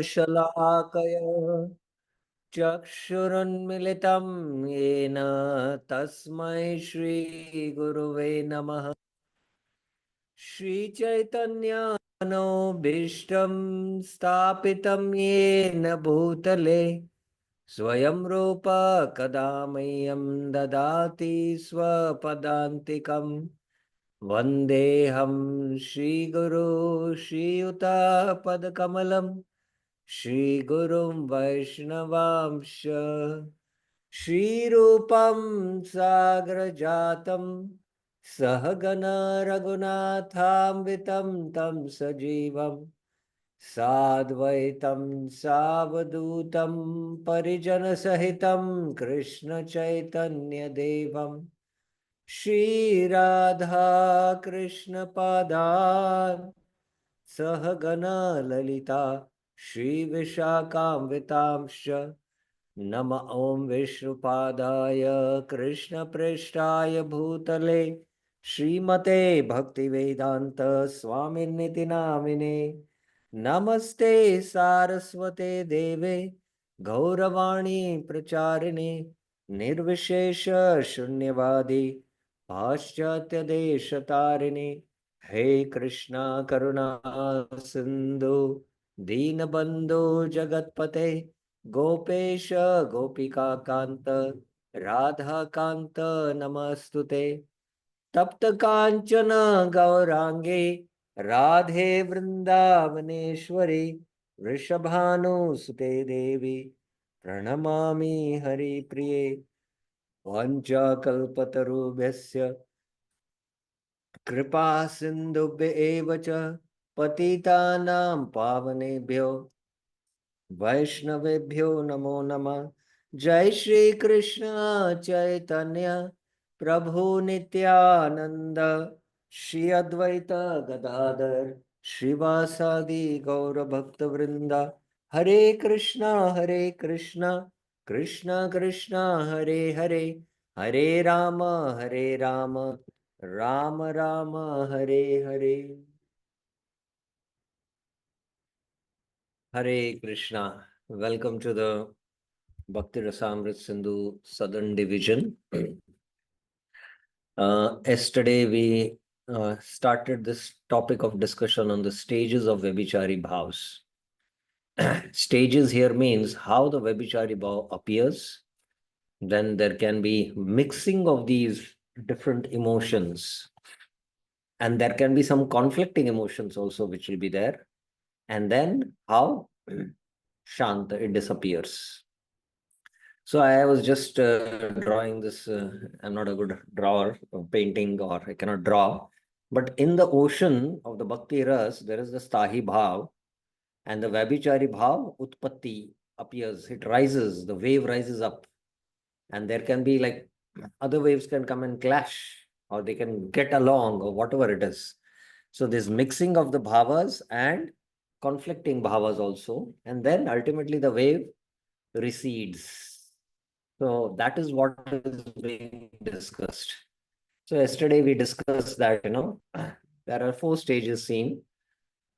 शलाकय चक्षुरुन्मिलितं येन तस्मै श्रीगुरुवे नमः। श्रीचैतन्यमनोभीष्टं स्थापितं येन भूतले स्वयं रूप कदा मह्यं ददाति स्वपदान्तिकम्। वन्देऽहं श्रीगुरो श्रीयुतापदकमलं श्रीगुरुं वैष्णवांश श्रीरूपं सागरजातं सहगण रघुनाथान्वितं तं सजीवं साद्वैतं सावधूतं परिजनसहितं कृष्णचैतन्यदेवम् श्रीराधा कृष्णपादान् सहगणा ललिता श्रीविशाखान्वितांश्च नम ॐ विष्णुपादाय कृष्णप्रेष्ठाय भूतले श्रीमते भक्तिवेदान्त स्वामिनिति नामिने। नमस्ते सारस्वते देवे गौरवाणी प्रचारिणे निर्विशेष शून्यवादी पाश्चात्य देश तारिणे। हे कृष्णा करुणा सिंधु दीनबंधु जगतपते गोपेश गोपिका कांत राधा कांत नमस्तुते। तप्त कांचन गौरांगे राधे वृंदावनेश्वरी वृषभानुसुते देवी प्रणमामि हरिप्रिये। वाञ्छाकल्पतरुभ्यश्च कृपा सिन्धुभ्य एव च पतितानां पावनेभ्यो वैष्णवेभ्यो नमो नमः। जय श्री कृष्ण चैतन्य प्रभु नित्यानंद श्री अद्वैत गदाधर श्रीवासादि गौर भक्त वृंदा। हरे Krishna Krishna Krishna Hare Hare Hare Ram Ram Ram Hare Hare. Hare Krishna. Welcome to the Bhakti Rasamrit Sindhu Southern Division. Yesterday we started this topic of discussion on the stages of Vyabhicari Bhavs. Stages here means how the Vyabhicari Bhav appears. Then there can be mixing of these different emotions. And there can be some conflicting emotions also which will be there. And then how Shanta, it disappears. So I was just drawing this. I'm not a good drawer, of painting, or I cannot draw. But in the ocean of the Bhakti Ras, there is the Stahi Bhav, and the Vyabhichari Bhav, Utpatti, appears. It rises, the wave rises up. And there can be like other waves can come and clash, or they can get along, or whatever it is. So this mixing of the bhavas and conflicting bhavas also. And then ultimately the wave recedes. So that is what is being discussed. So yesterday we discussed that, there are four stages seen: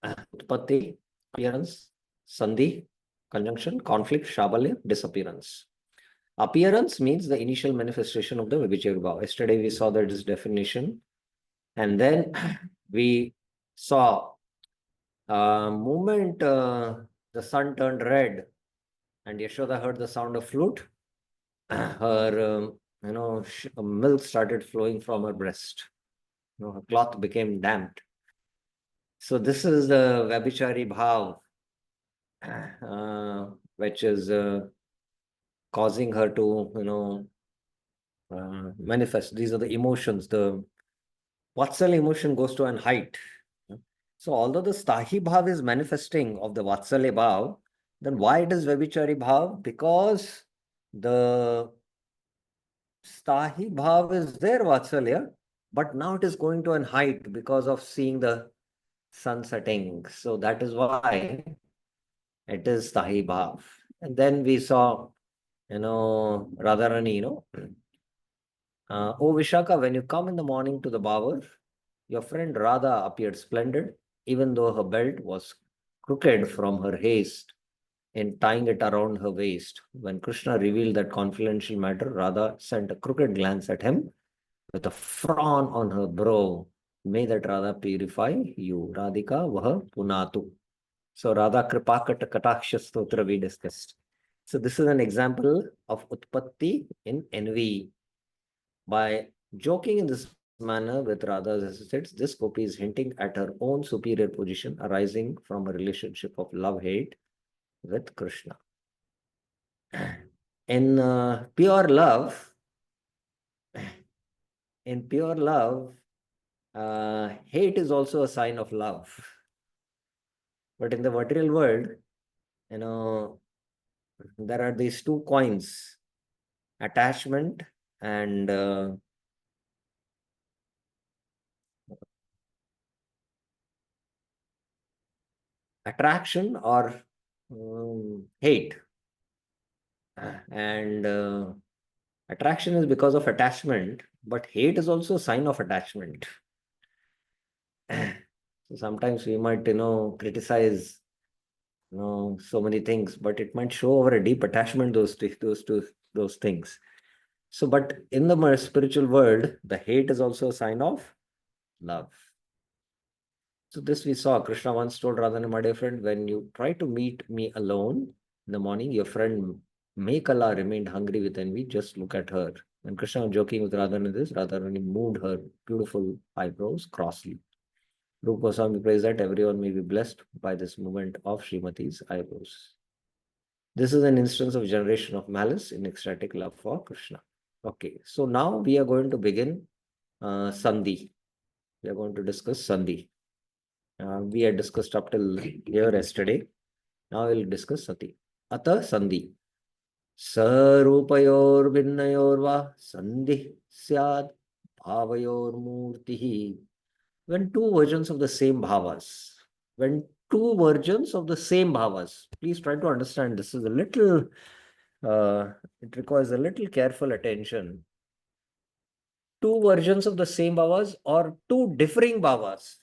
Utpatti, appearance, Sandhi, conjunction, conflict, Shabalya, disappearance. Appearance means the initial manifestation of the Vibhichar Bhava. Yesterday we saw that this definition. And then we saw moment the sun turned red and Yashoda heard the sound of flute, her milk started flowing from her breast. Her cloth became damp. So this is the Vyabhichari Bhav, which is causing her to, manifest. These are the emotions. The Vatsal emotion goes to an height. So although the Stahi Bhav is manifesting of the Vatsalya Bhav, then why it is Vyabhichari Bhav? Because the Stahi Bhav is there, Vatsalya, but now it is going to an height because of seeing the sun setting. So that is why it is Stahi Bhav. And then we saw, Radharani, oh Vishaka, when you come in the morning to the Bhavar, your friend Radha appeared splendid, even though her belt was crooked from her haste in tying it around her waist. When Krishna revealed that confidential matter, Radha sent a crooked glance at him with a frown on her brow. May that Radha purify you. Radhika Vaha Punatu. So Radha Kripakat Kataksha Stotra we discussed. So this is an example of Utpatti in envy. By joking in this manner with Radha's associates, this gopi is hinting at her own superior position arising from a relationship of love-hate with Krishna. In pure love, in pure love, hate is also a sign of love. But in the material world, you know, there are these two coins, attachment and attraction or hate. And attraction is because of attachment, but hate is also a sign of attachment. So sometimes we might, criticize, so many things, but it might show over a deep attachment, those things. So, but in the spiritual world, the hate is also a sign of love. So this we saw. Krishna once told Radharani, my dear friend, when you try to meet me alone in the morning, your friend Mekala remained hungry with envy. Just look at her. When Krishna was joking with Radharani this, Radharani moved her beautiful eyebrows crossly. Rupa Goswami prays that everyone may be blessed by this movement of Srimati's eyebrows. This is an instance of generation of malice in ecstatic love for Krishna. Okay, so now we are going to begin Sandhi. We are going to discuss Sandhi. We had discussed up till here yesterday. Now we'll discuss Sati. Ata Sandhi. Sarupayor Vinnayorva Sandhi Syad Bhavayor Murtihi. When two versions of the same bhavas, when two versions of the same bhavas, please try to understand this is a little, it requires a little careful attention. Two versions of the same bhavas or two differing bhavas.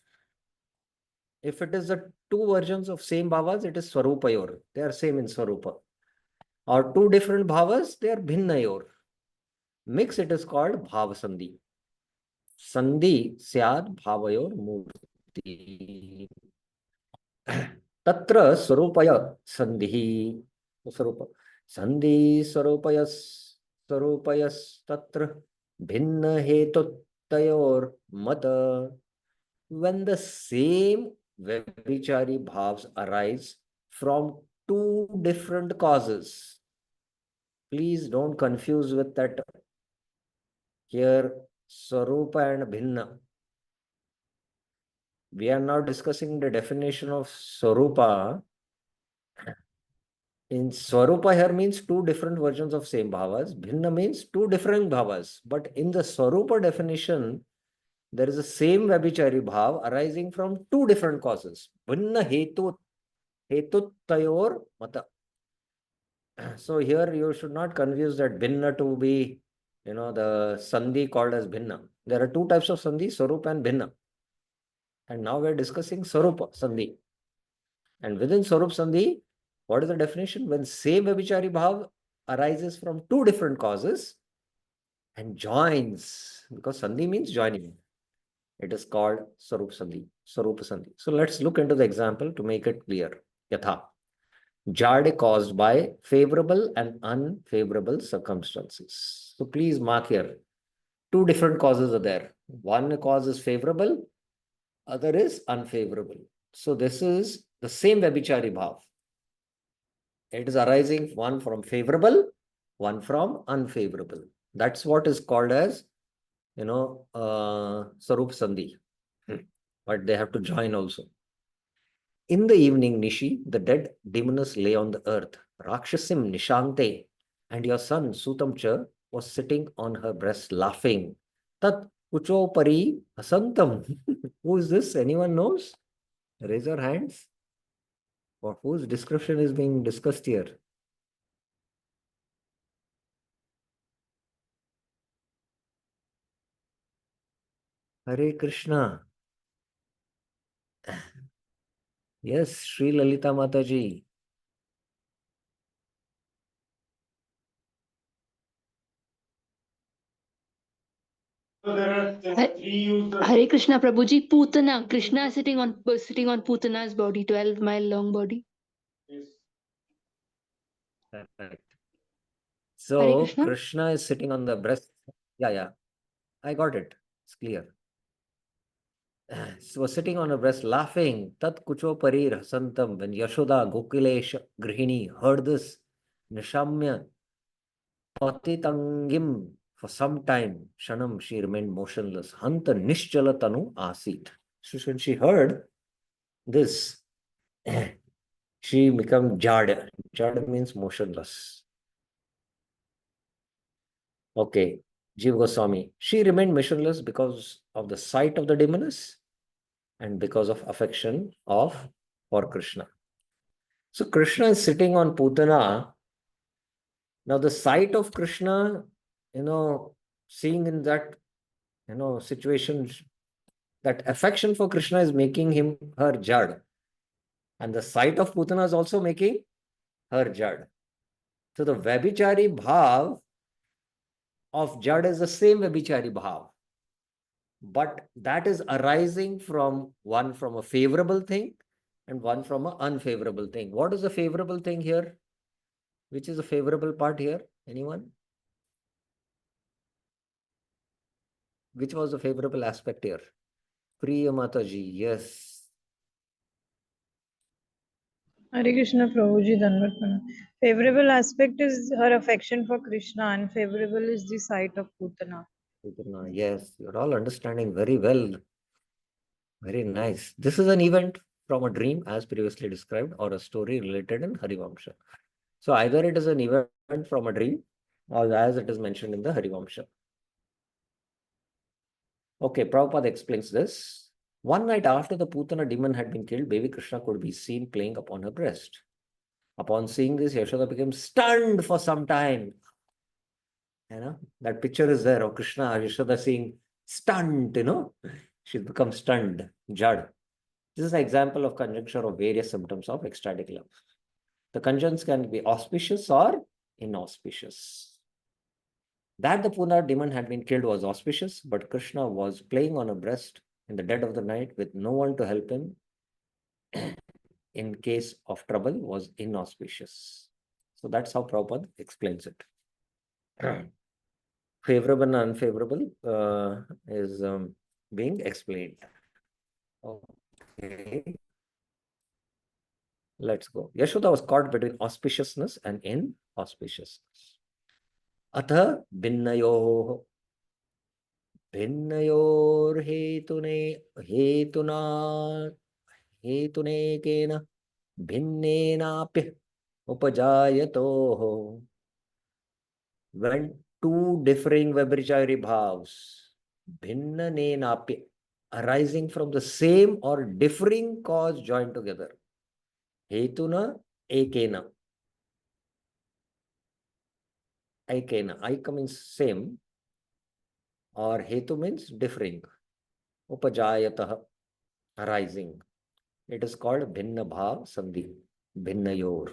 If it is the two versions of same bhavas, it is Swarupayor. They are same in Swarupa. Or two different bhavas, they are Bhinnayor. Mix, it is called Bhava Sandhi. Sandhi Syad Bhavayor Murti. Tatra Swarupaya Sandhi. Swarupa. Sandhi Swarupayas Tatra Bhinna Hetutayor Mata. When the same Vyabhicari bhavs arise from two different causes. Please don't confuse with that here Swarupa and Bhinna. We are now discussing the definition of Swarupa. In Swarupa here means two different versions of same bhavas. Bhinna means two different bhavas. But in the Swarupa definition, there is a same Vyabhichari bhav arising from two different causes. Bhinna hetutayor mata. So here you should not confuse that Bhinna to be, the Sandhi called as Bhinna. There are two types of Sandhi, Swarupa and Bhinna. And now we're discussing Swarupa Sandhi. And within Swarup Sandhi, what is the definition? When same Vyabhichari bhav arises from two different causes and joins, because Sandhi means joining. It is called Swarup Sandhi, Swarupa Sandhi. So let's look into the example to make it clear. Yatha. Jade caused by favorable and unfavorable circumstances. So please mark here. Two different causes are there. One cause is favorable, other is unfavorable. So this is the same Vyabhichari bhav. It is arising one from favorable, one from unfavorable. That's what is called as, Sarup Sandhi. But they have to join also. In the evening, Nishi, the dead demoness lay on the earth. Rakshasim Nishante, and your son Sutamcha was sitting on her breast laughing. Tat Uchopari Asantam. Who is this? Anyone knows? Raise your hands. Or whose description is being discussed here? Hare Krishna. Yes, Sri Lalita Mataji. Hare Krishna Prabhuji, Putana. Krishna is sitting on Putana's body, 12-mile long body. Correct. Hare So Krishna. Krishna is sitting on the breast. Yeah. I got it. It's clear. So sitting on a breast laughing. Tat kucho parir hasantam. When Yashoda Gokulesh Grihini heard this, Nishamya Patitangim, for some time, Shanam, she remained motionless. Hanta Nishchala Tanu Asit. So when she heard this, she became Jada. Jada means motionless. Okay. Jiva Goswami. She remained motionless because of the sight of the demoness and because of affection for Krishna. So Krishna is sitting on Putana. Now the sight of Krishna, seeing in that, situation, that affection for Krishna is making him her Jad. And the sight of Putana is also making her Jad. So the Vyabhicari Bhav of Jad is the same Vyabhicari Bhav. But that is arising from a favorable thing and one from an unfavorable thing. What is the favorable thing here? Which is the favorable part here? Anyone? Which was the favorable aspect here? Priya Mataji, yes. Hare Krishna Prabhuji Danvat Pranam. Favorable aspect is her affection for Krishna, unfavorable is the sight of Putana. Putana, yes, you're all understanding very well. Very nice. This is an event from a dream as previously described or a story related in Harivamsha. So either it is an event from a dream or as it is mentioned in the Harivamsha. Okay, Prabhupada explains this. One night after the Putana demon had been killed, baby Krishna could be seen playing upon her breast. Upon seeing this, Yashoda became stunned for some time. That picture is there of Krishna, Yashoda seeing stunned, she's become stunned, Jad. This is an example of conjuncture of various symptoms of ecstatic love. The conjunctions can be auspicious or inauspicious. That the Putana demon had been killed was auspicious, but Krishna was playing on her breast in the dead of the night with no one to help him in case of trouble was inauspicious. So that's how Prabhupada explains it. Favorable and unfavorable is being explained. Okay. Let's go. Yashoda was caught between auspiciousness and inauspiciousness. Atha भिन्नयोः भिन्नयोर्हेतुने हेतुना हेतुनेकेन भिन्नेनाप्य उपजायतोः. When two differing Vyabhicari bhavs भिन्नेनाप्य arising from the same or differing cause joined together. Hetuna ekena. Aikena. Aika means same or hetu means differing. Upajayatah, arising. It is called bhinna bhav sandhi. Bhinnayor.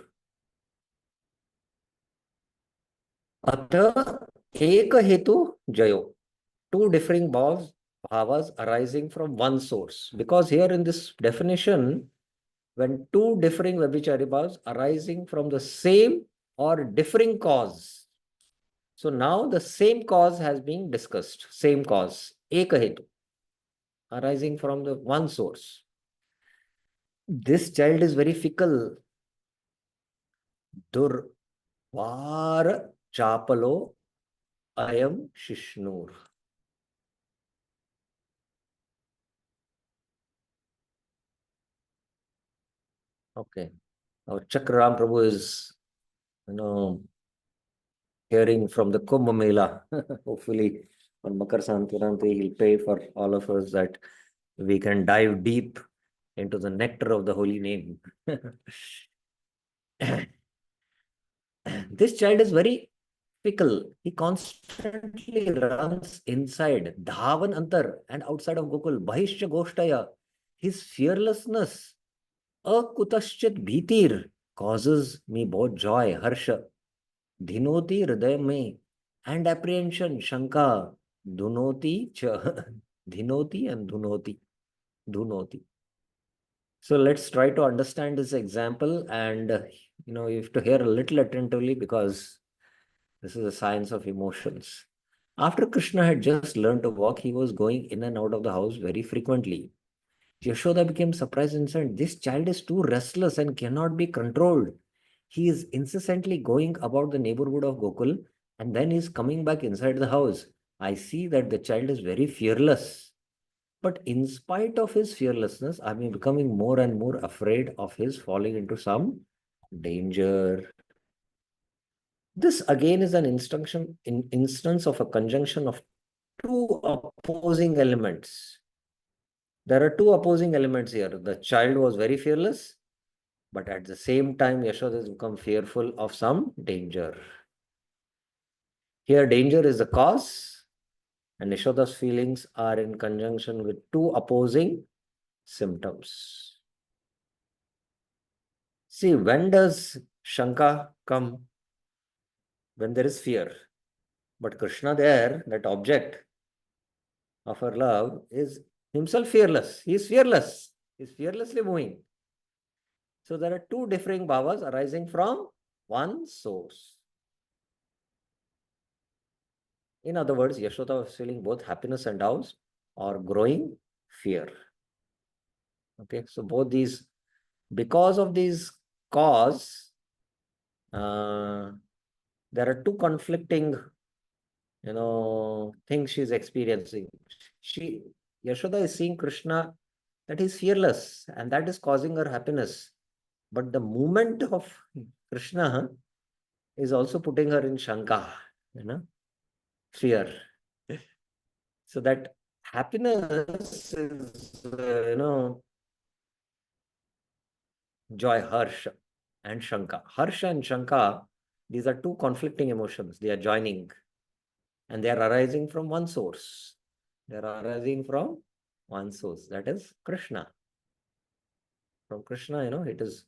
Atha eka hetu jayo. Two differing bhavas arising from one source. Because here in this definition, when two differing Vyabhicari bhavas arising from the same or differing cause. So now the same cause has been discussed. Same cause. Eka hetu. Arising from the one source. This child is very fickle. Durvar chapalo ayam shishnur. Okay. Our Chakraram Prabhu is, hearing from the Kumbh Mela. Hopefully, on Makar Sankranti, he'll pray for all of us that we can dive deep into the nectar of the holy name. This child is very fickle. He constantly runs inside Dhavan Antar and outside of Gokul. Bahishya Goshtaya. His fearlessness Akutaschit bhitir causes me both joy, harsha, dhinoti hriday mein, and apprehension, shanka, dhunoti cha, dhinoti and dhunoti. So let's try to understand this example, and you have to hear a little attentively because this is a science of emotions. After Krishna had just learned to walk, he was going in and out of the house very frequently. Yashoda became surprised and said, "This child is too restless and cannot be controlled. He is incessantly going about the neighborhood of Gokul and then is coming back inside the house. I see that the child is very fearless. But in spite of his fearlessness, I am becoming more and more afraid of his falling into some danger." This again is an instance of a conjunction of two opposing elements. There are two opposing elements here. The child was very fearless, but at the same time, Yashoda has become fearful of some danger. Here, danger is the cause, and Yashoda's feelings are in conjunction with two opposing symptoms. See, when does Shanka come? When there is fear. But Krishna there, that object of her love, is himself fearless. He is fearless. He is fearlessly moving. So there are two differing bhavas arising from one source. In other words, Yashoda was feeling both happiness and doubts or growing fear. Okay, so both these, because of these cause, there are two conflicting, things she's experiencing. Yashoda is seeing Krishna that he's fearless and that is causing her happiness. But the movement of Krishna is also putting her in Shanka, fear. So that happiness is, joy, harsha, and Shanka. Harsha and Shanka, these are two conflicting emotions. They are joining and they are arising from one source. They are arising from one source, that is Krishna. From Krishna, it is,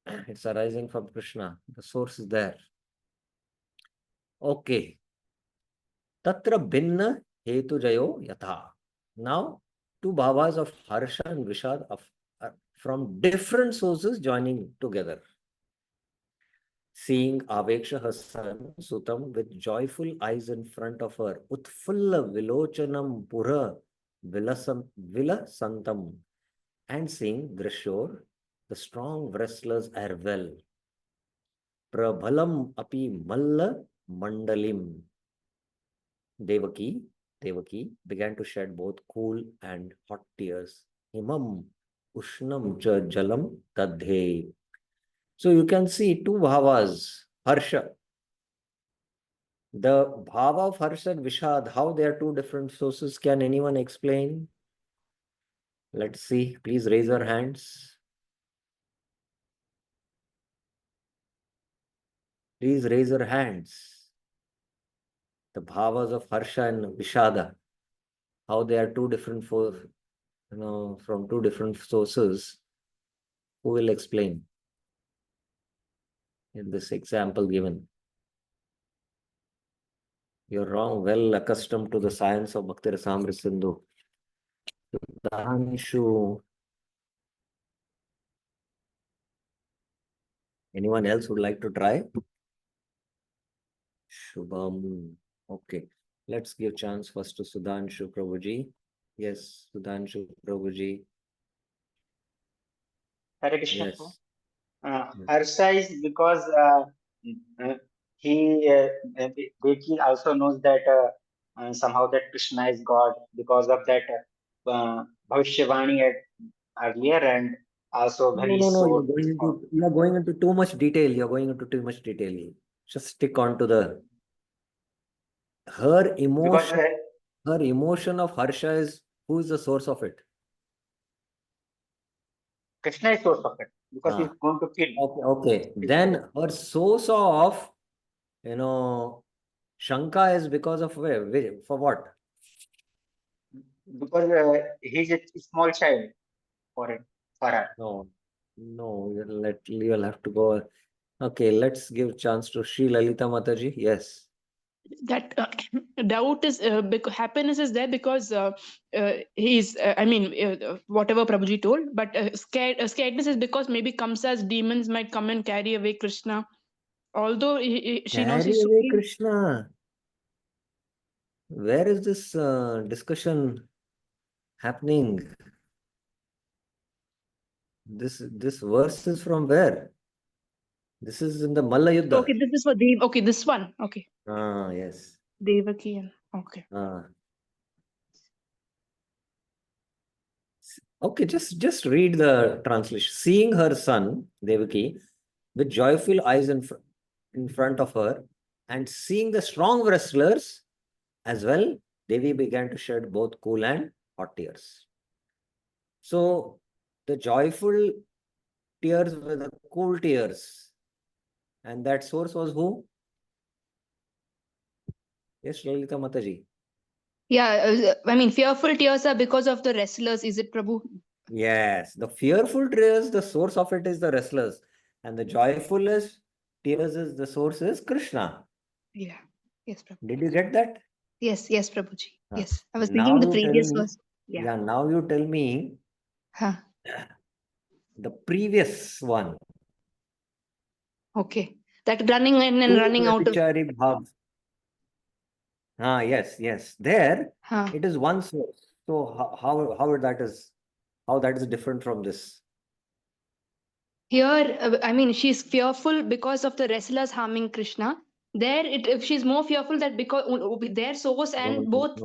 it's arising from Krishna. The source is there. Okay. Tatra bhinna hetu jayo yatha. Now, two bhavas of harsha and vishad from different sources joining together. Seeing Aveksha, her son, Sutam, with joyful eyes in front of her, Utfulla Vilochanam Pura Vilasantam, and seeing Drishor, the strong wrestlers are well. Prabhalam api malla mandalim. Devaki began to shed both cool and hot tears. Himam ushnam cha jalam tadhe. So you can see two bhavas, harsha. The bhava of harsha and vishad, how they are two different sources. Can anyone explain? Let's see. Please raise your hands. Please raise your hands. The bhavas of harsha and vishada, how they are two different from two different sources. Who will explain in this example given? You're wrong, well accustomed to the science of Bhakti Rasamrita Sindhu. Danshu. Anyone else would like to try? Shubham. Okay. Let's give chance first to Sudhanshu Prabhuji. Yes, Sudhanshu Prabhuji. Hare Krishna. Yes. Harsha is because he Devaki also knows that somehow that Krishna is God because of that Bhavishyavani earlier, and also when he No. showed his You're going into too much detail. You're going into too much detail. Just stick on to the her because emotion. Her emotion of harsha is, who is the source of it? Krishna is source of it because he's going to kill. Okay. Then her source of, Shanka is because of where? For what? Because he's a small child for him. for her. No, no, you'll have to go. Okay, let's give chance to Sri Lalita Mataji. Yes. That doubt is happiness is there because he's whatever Prabhuji told, but scaredness is because maybe Kamsa's demons might come and carry away Krishna, although she knows Carry he's away supreme. Krishna. Where is this discussion happening? This verse is from where? This is in the Malla Yuddha. Okay, this is for Dev. Okay, this one. Okay, Ah, yes. Devaki. Okay. Okay, just read the translation. Seeing her son, Devaki, with joyful eyes in front of her, and seeing the strong wrestlers as well, Devi began to shed both cool and hot tears. So the joyful tears were the cool tears. And that source was who? Yes, Lalita Mataji. Yeah, fearful tears are because of the wrestlers. Is it, Prabhu? Yes, the fearful tears, the source of it is the wrestlers. And the joyfulest tears is the source is Krishna. Yeah. Yes, Prabhu. Did you get that? Yes, Prabhuji. Ah, Yes, I was thinking Now the you tell previous me. verse. Yeah. Now you tell me Huh. the previous one. Okay. That running in and Two running out of. Vyabhicari bhavs. Yes. There Huh. it is one source. So how that is different from this? Here, she's fearful because of the wrestlers harming Krishna. There, if she's more fearful that because their source and both is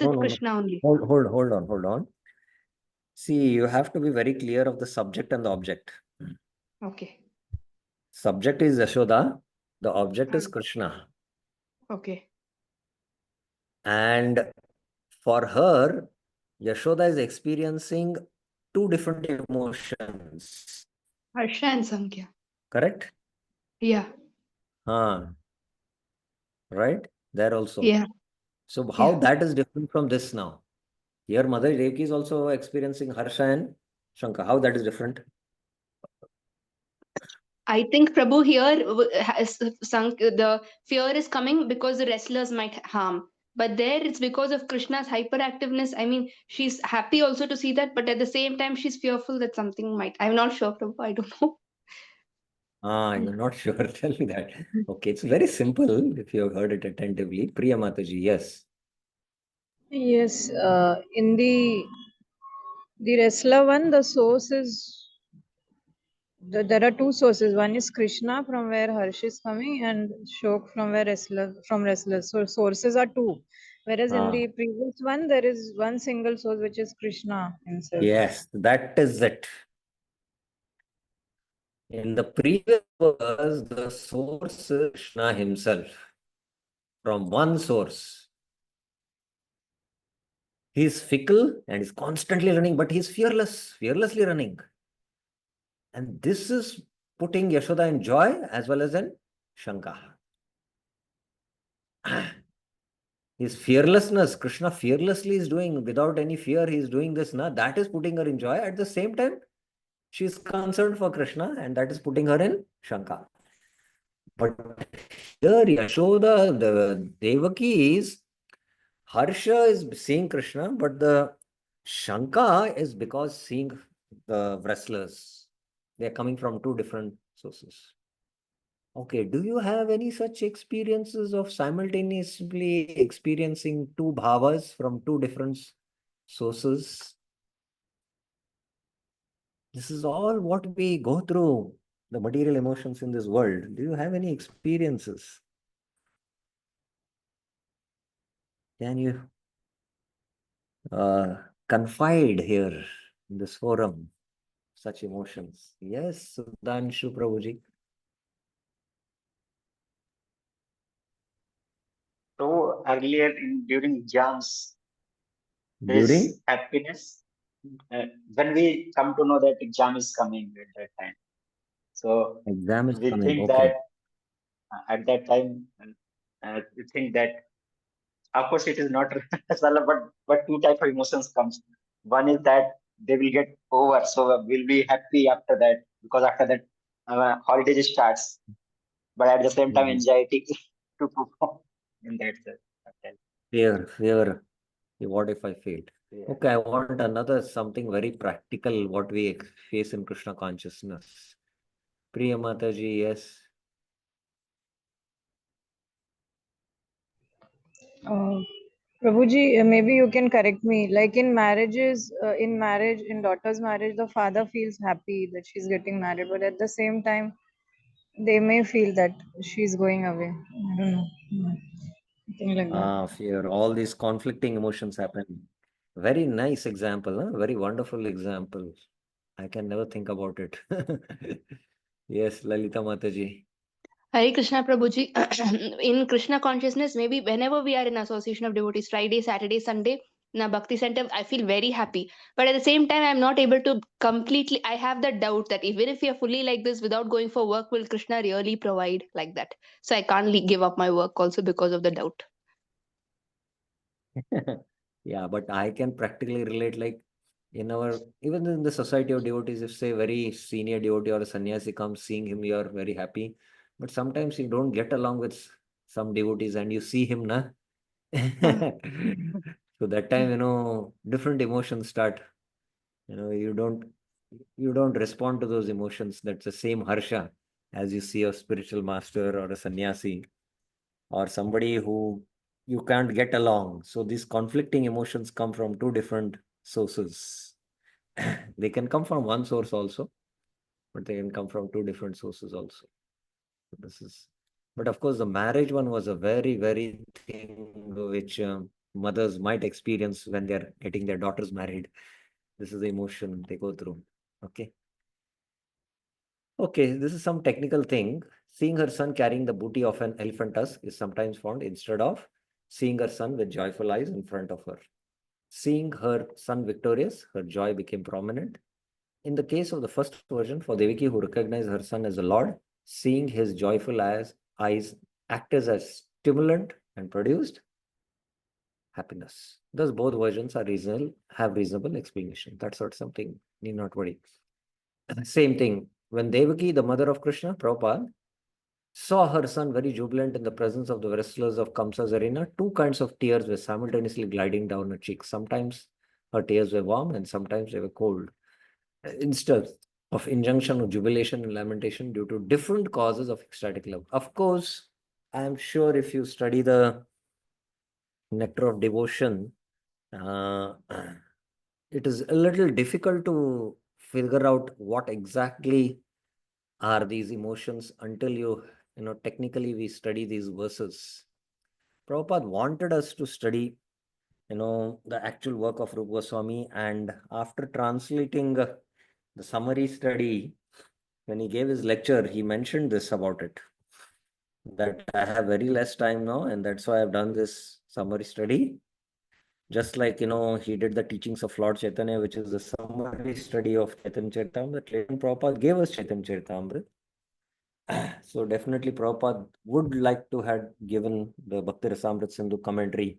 No. Krishna only. Hold on. See, you have to be very clear of the subject and the object. Okay. Subject is Yashoda, the object is Hmm. Krishna. Okay. And for her, Yashoda is experiencing two different emotions. Harsha and Sankhya. Correct? Yeah. Right? There also. Yeah. So how Yeah. that is different from this now? Here Mother Devaki is also experiencing Harsha and Shanka. How that is different? I think Prabhu here has sunk the fear is coming because the wrestlers might harm. But there it's because of Krishna's hyperactiveness. She's happy also to see that, but at the same time, she's fearful that something might. I'm not sure, Prabhu. I don't know. You're not sure. Tell me that. Okay, it's very simple if you have heard it attentively. Priya Mataji, yes. Yes, in the wrestler one, the source is there are two sources. One is Krishna, from where Harsh is coming, and Shok, from where wrestlers. So sources are two. Whereas in Ah, the previous one, there is one single source, which is Krishna himself. yes, that is it. In the previous verse, the source is Krishna himself. From one source. He is fickle and is constantly running, but he's fearlessly running. And this is putting Yashoda in joy as well as in Shanka. His fearlessness, Krishna fearlessly is doing without any fear, he is doing this. That is putting her in joy. At the same time, she is concerned for Krishna, and that is putting her in Shanka. But here, Yashoda, the Devaki is Harsha is seeing Krishna, but the Shanka is because seeing the wrestlers. They are coming from two different sources. Okay, do you have any such experiences of simultaneously experiencing two bhavas from two different sources? This is all what we go through, the material emotions in this world. Do you have any experiences? Can you confide here in this forum such emotions? Yes, Sudhanshu Prabhuji. So earlier during exams, there During is happiness when we come to know that exam is coming at that time. So exam is we coming. think Okay. that at that time, we think that of course it is not but two type of emotions comes. One is that they will get over. So we'll be happy after that, because after that holiday starts. But at the same time, anxiety to perform in that sense. Fear. What if I failed? Yeah. Okay, I want another something very practical what we face in Krishna consciousness. Priya Mataji, yes. Uh, Prabhuji, maybe you can correct me. Like in marriages, in marriage, in daughter's marriage, the father feels happy that she's getting married, but at the same time, they may feel that she's going away. I don't know. Something like that. Fear. All these conflicting emotions happen. Very nice example, huh? Very wonderful example. I can never think about it. Yes, Lalita Mataji. Hare Krishna Prabhuji. In Krishna consciousness, maybe whenever we are in association of devotees, Friday, Saturday, Sunday, in a bhakti center, I feel very happy. But at the same time, I'm not able to completely. I have the doubt that even if we are fully like this without going for work, will Krishna really provide like that? So I can't give up my work also because of the doubt. Yeah, but I can practically relate, like in our, even in the society of devotees, if say very senior devotee or a sannyasi comes, seeing him, you are very happy. But sometimes you don't get along with some devotees and you see him, na? Hmm. So that time, different emotions start. You don't respond to those emotions. That's the same harsha as you see a spiritual master or a sannyasi or somebody who you can't get along. So these conflicting emotions come from two different sources. They can come from one source also, but they can come from two different sources also. This is, but of course, the marriage one was a very, very thing which mothers might experience when they're getting their daughters married. This is the emotion they go through. Okay. Okay, this is some technical thing. Seeing her son carrying the booty of an elephant tusk is sometimes found instead of seeing her son with joyful eyes in front of her. Seeing her son victorious, her joy became prominent. In the case of the first version, for Devaki, who recognized her son as a Lord, seeing his joyful eyes acted as stimulant and produced happiness. Thus, both versions are have reasonable explanation. That's not something need not worry. Same thing. When Devaki, the mother of Krishna, Prabhupada, saw her son very jubilant in the presence of the wrestlers of Kamsa's arena, two kinds of tears were simultaneously gliding down her cheeks. Sometimes her tears were warm and sometimes they were cold. Instead of injunction of jubilation and lamentation due to different causes of ecstatic love. Of course, I am sure if you study the nectar of devotion, uh, it is a little difficult to figure out what exactly are these emotions until technically we study these verses. Prabhupada wanted us to study, the actual work of Rupa Goswami, and after translating the summary study, when he gave his lecture, he mentioned this about it, that I have very less time now, and that's why I've done this summary study. Just like, he did the teachings of Lord Chaitanya, which is the summary study of Chaitanya Charitamrita. Later, Prabhupada gave us Chaitanya Charitamrita. So definitely Prabhupada would like to have given the Bhakti Rasamrita Sindhu commentary.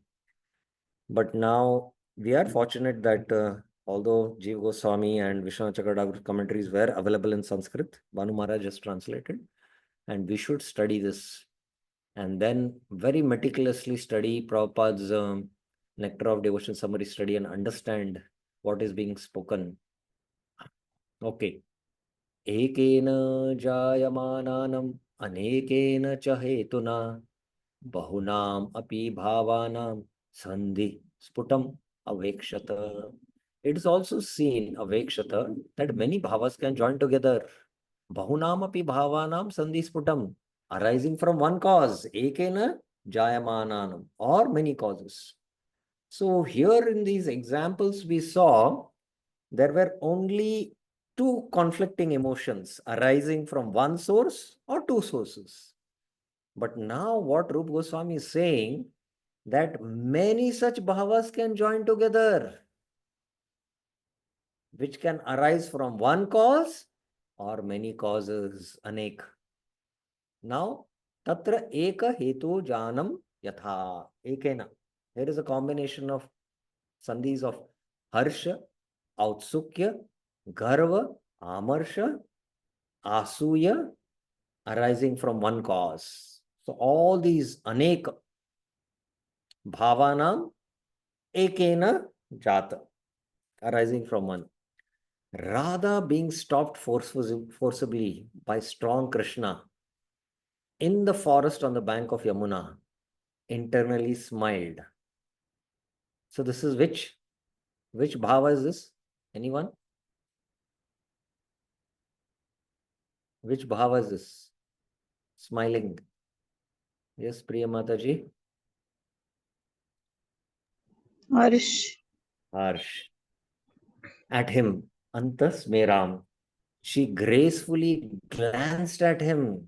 But now we are fortunate that although Jiva Goswami and Vishwanath Chakravarti commentaries were available in Sanskrit, Banu Maharaj just translated, and we should study this and then very meticulously study Prabhupada's Nectar of Devotion summary study and understand what is being spoken. Okay. एकेन जायमानानम् अनेकेन च हेतुना बहुनाम अपि भावानां sandhi sputam avekshata. It is also seen avekshata that many bhavas can join together. Bahunam api bhavanam sandhi sputam, arising from one cause, ekena jayamananam, or many causes. So here in these examples we saw there were only two conflicting emotions arising from one source or two sources. But now what Rupa Goswami is saying, that many such bhavas can join together, which can arise from one cause or many causes, anek. Now, tatra eka hetu janam yatha ekena. There is a combination of sandhis of harsha Autsukya, Garva, Amarsha, Asuya arising from one cause. So all these anek bhavanam ekena jata arising from one. Radha being stopped forcibly by strong Krishna in the forest on the bank of Yamuna internally smiled. So this is which bhava is this? Anyone? Which bhava is this? Smiling. Yes, Priya Mataji. Harsh. Harsh. At him, Antas Meram. She gracefully glanced at him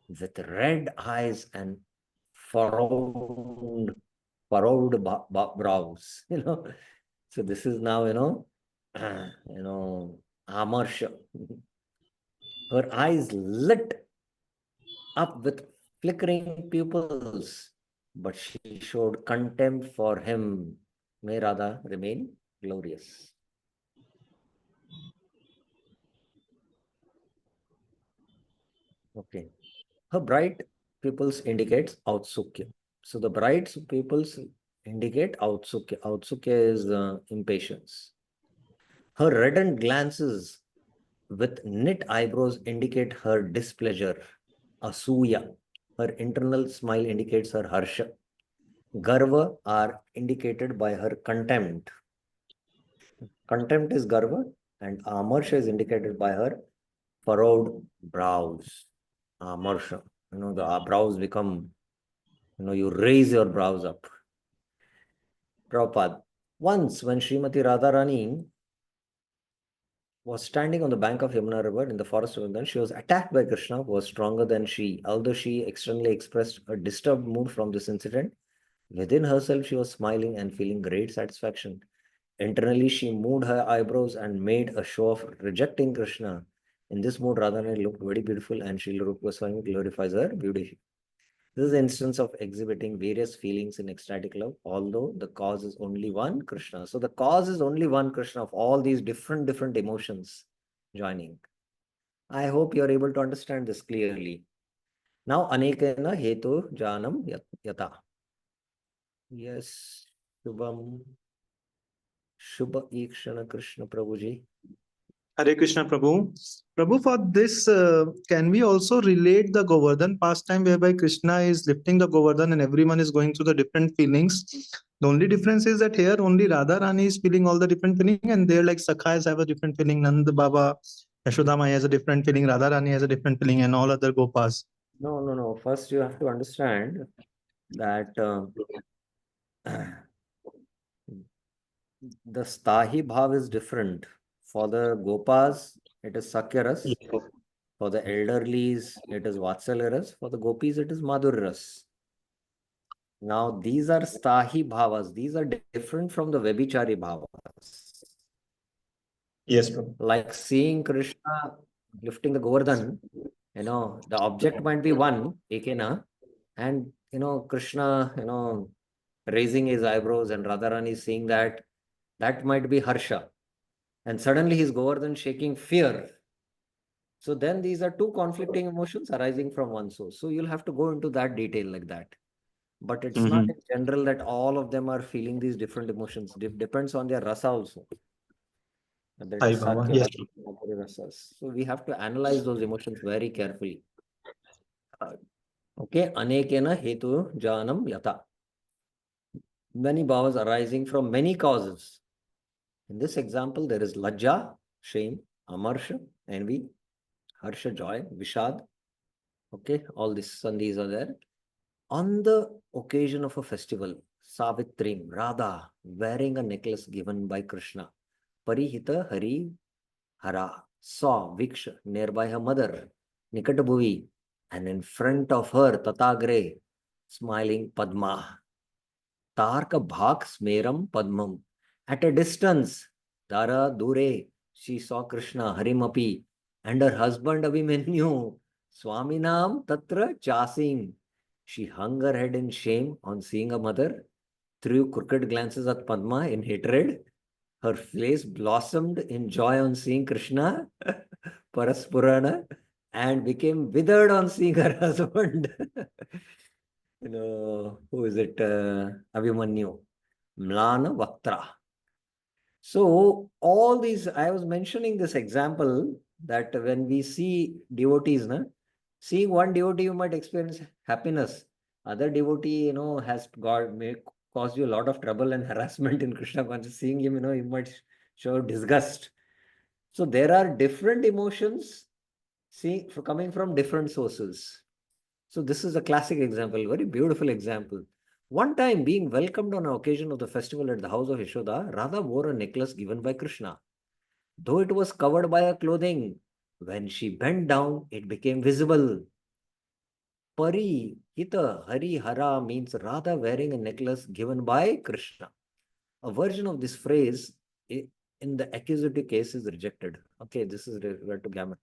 with red eyes and furrowed brows. So this is now, Amarsha. Her eyes lit up with flickering pupils, but she showed contempt for him. May Radha remain glorious. Okay. Her bright pupils indicates outsukya. So the bright pupils indicate outsukya. Outsukya is impatience. Her reddened glances with knit eyebrows indicate her displeasure. Asuya. Her internal smile indicates her harsha. Garva are indicated by her contempt. Contempt is Garva, and Amarsha is indicated by her furrowed brows. Amarsha. The brows become, you raise your brows up. Prabhupada. Once, when Srimati Radharani was standing on the bank of Yamuna River in the forest of Vrindavan, she was attacked by Krishna, who was stronger than she. Although she externally expressed a disturbed mood from this incident, within herself she was smiling and feeling great satisfaction. Internally, she moved her eyebrows and made a show of rejecting Krishna. In this mood, Radharani looked very beautiful, and Srila Rupa Goswami glorifies her beauty. This is an instance of exhibiting various feelings in ecstatic love, although the cause is only one, Krishna. So the cause is only one, Krishna, of all these different emotions joining. I hope you are able to understand this clearly. Now, anekena hetu janam yata. Yes, Shubham. Shubha Ikshana Krishna Prabhuji. Hare Krishna Prabhu. Prabhu, for this, can we also relate the Govardhan pastime whereby Krishna is lifting the Govardhan and everyone is going through the different feelings? The only difference is that here only Radha Rani is feeling all the different feeling, and there like Sakhas have a different feeling. Nand Baba, Yashoda Maya has a different feeling. Radha Rani has a different feeling, and all other Gopas. No. First, you have to understand that the Stahi Bhav is different. For the Gopas, it is Sakyaras. For the elderlies, it is Vatsalyaras. For the Gopis, it is Madhurras. Now, these are Stahi Bhavas. These are different from the Vyabhicari Bhavas. Yes, Prabhu. Like seeing Krishna lifting the Govardhan, the object might be one, Ekena, and, Krishna, raising his eyebrows and Radharani seeing that might be Harsha. And suddenly his Govardhan shaking fear. So then these are two conflicting emotions arising from one source. So you'll have to go into that detail like that. But it's not in general that all of them are feeling these different emotions. Depends on their rasa also. Whether it is Sakya, Yes. Madhurya rasas. So we have to analyze those emotions very carefully. Okay, anekena hetu janam yata. Many bhavas arising from many causes. In this example, there is lajja, shame, amarsha, envy, harsha, joy, vishad. Okay, all these and these are there. On the occasion of a festival, Savitri, Radha, wearing a necklace given by Krishna, Parihita Hari Hara, saw Viksha nearby her mother, Nikatabhuvi, and in front of her, Tatagre, smiling Padma. Tarka Bhak Smeram Padmam. At a distance, Dara Dure, she saw Krishna, Harimapi, and her husband Abhimanyu, Swaminam Tatra Chasing. She hung her head in shame on seeing her mother, threw crooked glances at Padma in hatred. Her face blossomed in joy on seeing Krishna, Paraspurana, and became withered on seeing her husband. Who is it? Abhimanyu. Mlana Vaktra. So all these, I was mentioning this example that when we see devotees, seeing one devotee, you might experience happiness. Other devotee, has may cause you a lot of trouble and harassment in Krishna consciousness. Seeing him, you might show disgust. So there are different emotions coming from different sources. So this is a classic example, very beautiful example. One time, being welcomed on an occasion of the festival at the house of Yashoda, Radha wore a necklace given by Krishna. Though it was covered by her clothing, when she bent down, it became visible. Pari, Hita, Hari, Hara means Radha wearing a necklace given by Krishna. A version of this phrase in the accusative case is rejected. Okay, this is referred to grammar.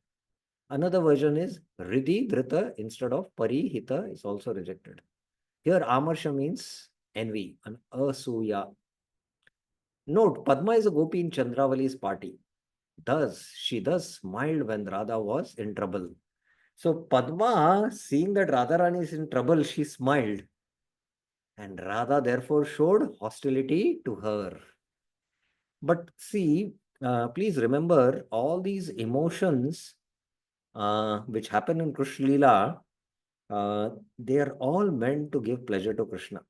Another version is Riddhi, Dhrita instead of Pari, Hita is also rejected. Here, Amarsha means envy, an asuya. Note, Padma is a gopi in Chandravali's party. She smiled when Radha was in trouble. So Padma, seeing that Radharani is in trouble, she smiled. And Radha therefore showed hostility to her. But see, please remember all these emotions which happen in Krishna Lila, they are all meant to give pleasure to Krishna.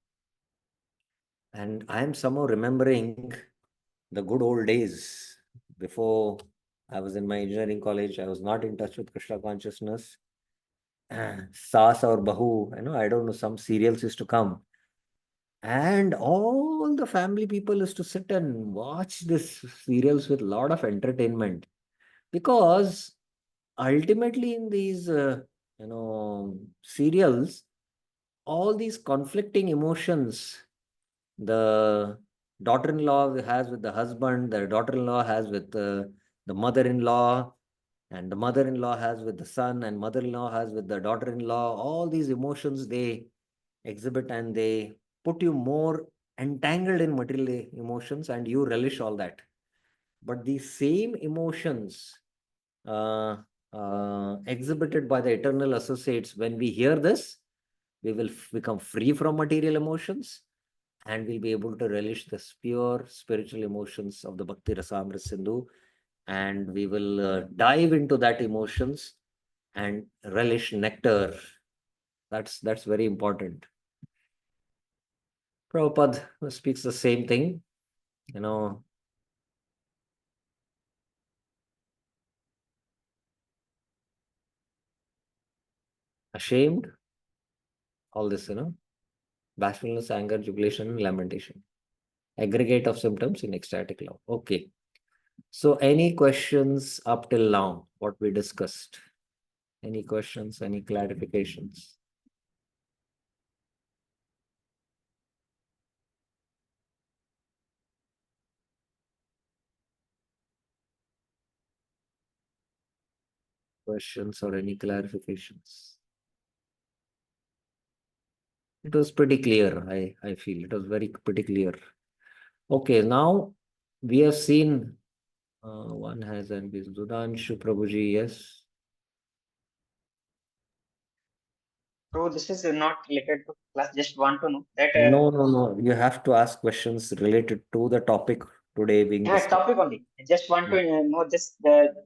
And I am somehow remembering the good old days before I was in my engineering college. I was not in touch with Krishna consciousness. Saas or Bahu, I don't know, some serials used to come. And all the family people used to sit and watch these serials with a lot of entertainment. Because ultimately in these, serials, all these conflicting emotions, the daughter-in-law has with the husband, the daughter-in-law has with the mother-in-law, and the mother-in-law has with the son, and mother-in-law has with the daughter-in-law. All these emotions they exhibit, and they put you more entangled in material emotions, and you relish all that. But these same emotions exhibited by the eternal associates, when we hear this, we will become free from material emotions, and we'll be able to relish the pure spiritual emotions of the Bhakti Rasamrita Sindhu, and we will dive into that emotions and relish nectar. That's very important. Prabhupada speaks the same thing, ashamed, all this, bashfulness, anger, jubilation, lamentation. Aggregate of symptoms in ecstatic love. Okay. So any questions up till now, what we discussed? Any questions, any clarifications? Questions or any clarifications? It was pretty clear, I feel. It was pretty clear. Okay, now we have seen one has and this Dudanshu Prabhuji, yes. So this is not related to class. Just want to know that. No. You have to ask questions related to the topic today being Yeah, discussed. topic only. I just want to know this.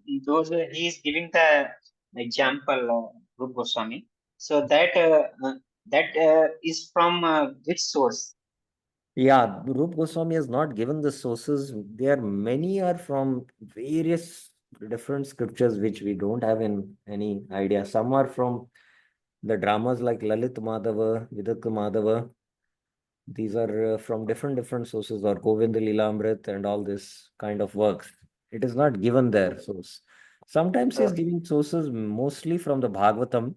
He is giving the example Rup Goswami. So that is from which source? Yeah, Rup Goswami has not given the sources. Many are from various different scriptures which we don't have any idea. Some are from the dramas like Lalit Madhava, Vidat Madhava. These are from different sources, or Govind Lilamrit and all this kind of works. It is not given their source. Sometimes he's giving sources mostly from the Bhagavatam,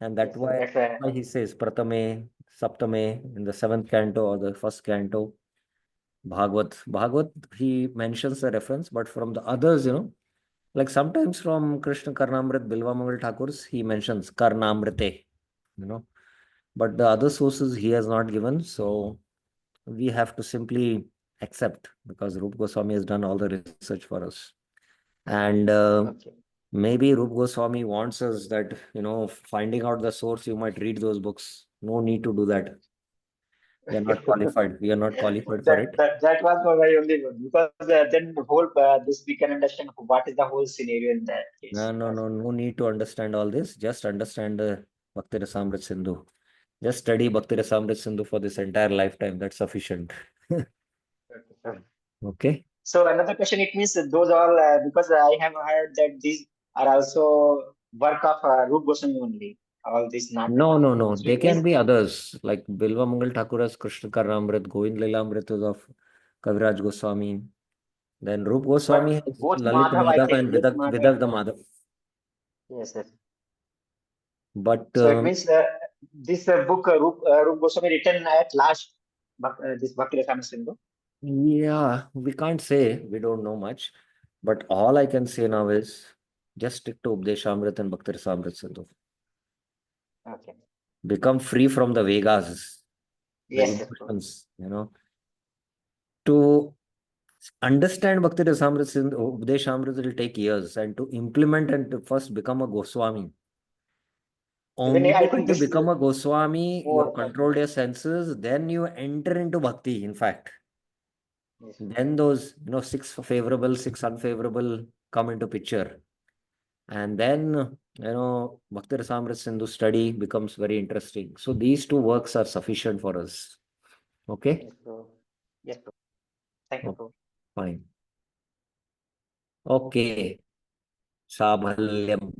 and that's Yes, sir, that's why he says Pratame, Saptame in the 7th canto or the 1st canto. Bhagavad, he mentions the reference, but from the others, like sometimes from Krishna Karnamrit, Bilva Mangal Thakur's, he mentions Karnamrite, but the other sources he has not given. So we have to simply accept, because Rupa Goswami has done all the research for us. And Okay. maybe Rupa Goswami wants us that, finding out the source, you might read those books. No need to do that. We are not qualified. We are not qualified for it. That was my only one, because then the whole this we can understand what is the whole scenario in that case. No need to understand all this. Just understand the Bhakti Rasamrit Sindhu. Just study Bhakti Rasamrit Sindhu for this entire lifetime. That's sufficient. Okay. So another question, it means that those all, because I have heard that these are also work of Rup Goswami only, all these No, Nataka. no, no. So They it means, can be others, like Bilva Mangal Thakura's Krishna Karamrit, Govind Lilamrit is of Kaviraj Goswami. Then Rup Goswami but has both Lalit Madhav, I Madhav think, and both Madhav. Vidagdha Madhav. Yes, yes. But So it means this book, Rup Goswami written at last, this Bhakti Rasamrita Sindhu. yeah, we can't say, we don't know much. But all I can say now is just stick to Updeshamrit and Bhakti Rasamrit Sindhu. Okay. Become free from the Vegas, the Yes, yes, bro. emotions, To understand Bhakti Rasamrit Sindhu, Updeshamrit will take years, and to implement and to first become a Goswami. Even Only I when think you this is become a Goswami, you have more. controlled your senses, then you enter into Bhakti, in fact. Yes. Then those, six favorable, six unfavorable come into picture. And then, Bhakti Rasamrit Sindhu study becomes very interesting. So these two works are sufficient for us. Okay? Yes, bro. Yes, bro. Thank you, Oh, bro. fine. Okay. Sabhalyam.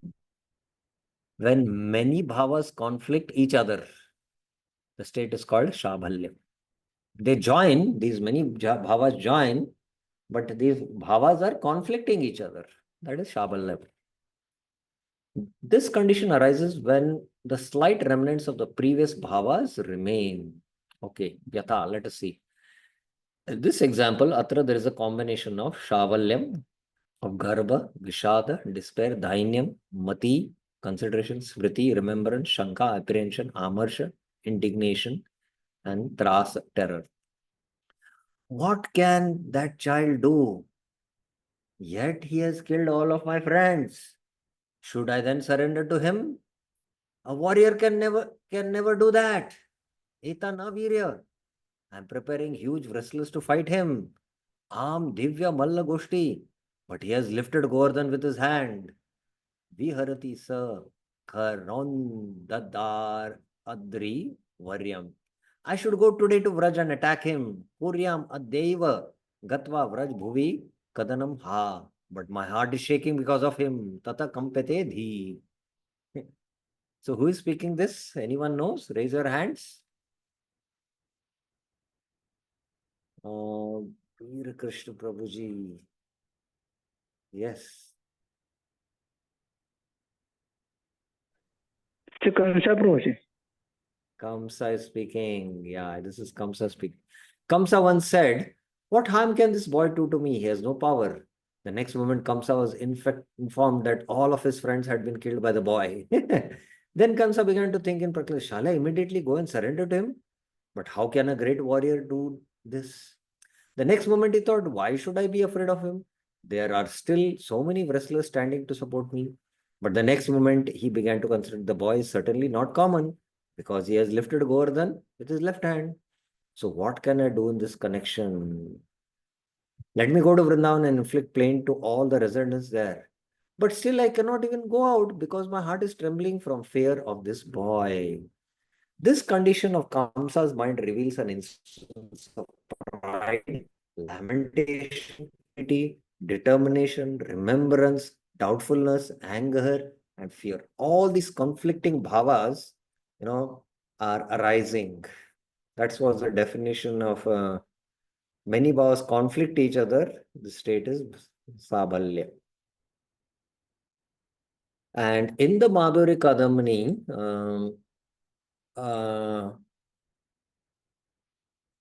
When many bhavas conflict each other, the state is called Shabhalyam. They join, these many bhavas join, but these bhavas are conflicting each other. That is Shabhalyam. This condition arises when the slight remnants of the previous bhavas remain. Okay, Yatha, let us see. In this example, Atra, there is a combination of Shavalyam, of Garbha, Vishada, despair, Dhainyam, Mati, consideration, Smriti, remembrance, Shanka, apprehension, Amarsha, indignation, and Tras, terror. What can that child do? Yet he has killed all of my friends. Should I then surrender to him? A warrior can never do that. Eta na virya. I'm preparing huge wrestlers to fight him. Am Divya Malla Goshti. But he has lifted Govardhan with his hand. Viharati sa Karon Dadar Adri Varyam. I should go today to Vraj and attack him. Puryam Adeva Gatva Vraj Bhuvi Kadanam Ha. But my heart is shaking because of him. Tata Kampete Dhi. So who is speaking this? Anyone knows? Raise your hands. Veer Krishna Prabhuji. Yes. Kamsa Prabhuji. Kamsa is speaking. Yeah, this is Kamsa speaking. Kamsa once said, "What harm can this boy do to me? He has no power." The next moment, Kamsa was in fact informed that all of his friends had been killed by the boy. Then Kamsa began to think in practice, shall I immediately go and surrender to him? But how can a great warrior do this? The next moment he thought, why should I be afraid of him? There are still so many wrestlers standing to support me. But the next moment he began to consider the boy is certainly not common because he has lifted Govardhan with his left hand. So what can I do in this connection? Let me go to Vrindavan and inflict pain to all the residents there. But still I cannot even go out because my heart is trembling from fear of this boy. This condition of Kamsa's mind reveals an instance of pride, lamentation, pity, determination, remembrance, doubtfulness, anger, and fear. All these conflicting bhavas, are arising. That was the definition of many bhavas conflict each other. The state is Sabalya. And in the Madhuri Kadamani,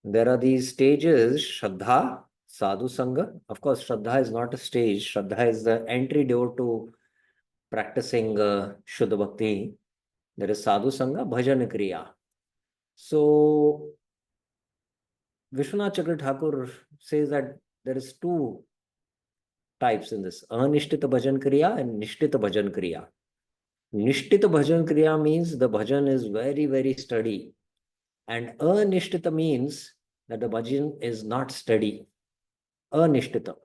there are these stages, Shraddha, Sadhu Sangha. Of course, Shraddha is not a stage. Shraddha is the entry door to practicing Shuddha Bhakti. There is Sadhu Sangha, Bhajan Kriya. So, Vishwanath Chakra Thakur says that there is two types in this: anishtita bhajan kriya and nishtita bhajan kriya. Nishtita bhajan kriya means the bhajan is very, very steady, and anishtita means that the bhajan is not steady. Anishtita.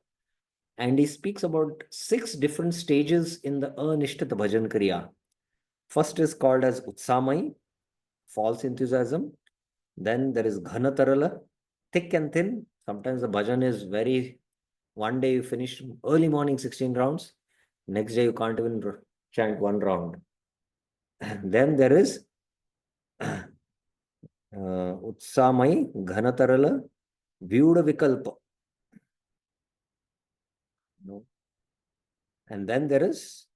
And he speaks about 6 different stages in the anishtita bhajan kriya. First is called as utsamai, false enthusiasm. Then there is ghanatarala, thick and thin. Sometimes the bhajan is very, one day you finish early morning 16 rounds, next day you can't even chant 1 round. And then there is utsamai, ghanatarala, vyuda vikalpa. No. And then there is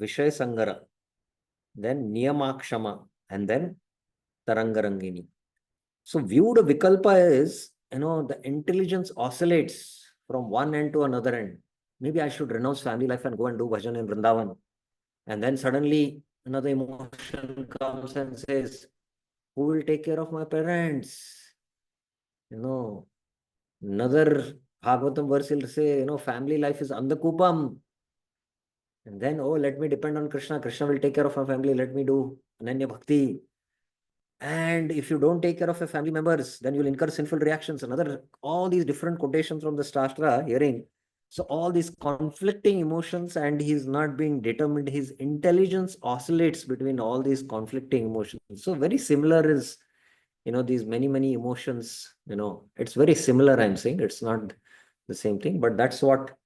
vishay sangara, then niyamakshama, and then tarangarangini. So viewed vikalpa is, the intelligence oscillates from one end to another end. Maybe I should renounce family life and go and do bhajan in Vrindavan. And then suddenly another emotion comes and says, who will take care of my parents? Another Bhagavatam verse will say, family life is andakupam. And then, let me depend on Krishna. Krishna will take care of my family. Let me do Ananya Bhakti. And if you don't take care of your family members, then you'll incur sinful reactions. All these different quotations from the Shastra hearing. So all these conflicting emotions, and he's not being determined. His intelligence oscillates between all these conflicting emotions. So very similar is, these many, many emotions, it's very similar, I'm saying. It's not the same thing, but that's what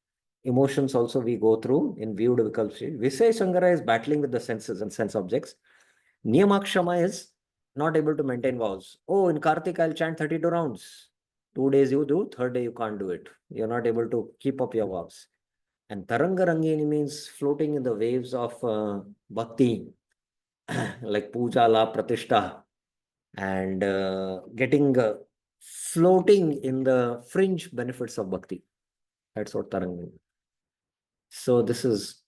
emotions also we go through in viewed vikalp stage. Visay Sangara is battling with the senses and sense objects. Niyamakshama is not able to maintain vows. Oh, in Kartik, I'll chant 32 rounds. 2 days you do, third day you can't do it. You're not able to keep up your vows. And Tarangarangini means floating in the waves of bhakti, like puja, la, pratishta, and getting floating in the fringe benefits of bhakti. That's what Tarangini. So this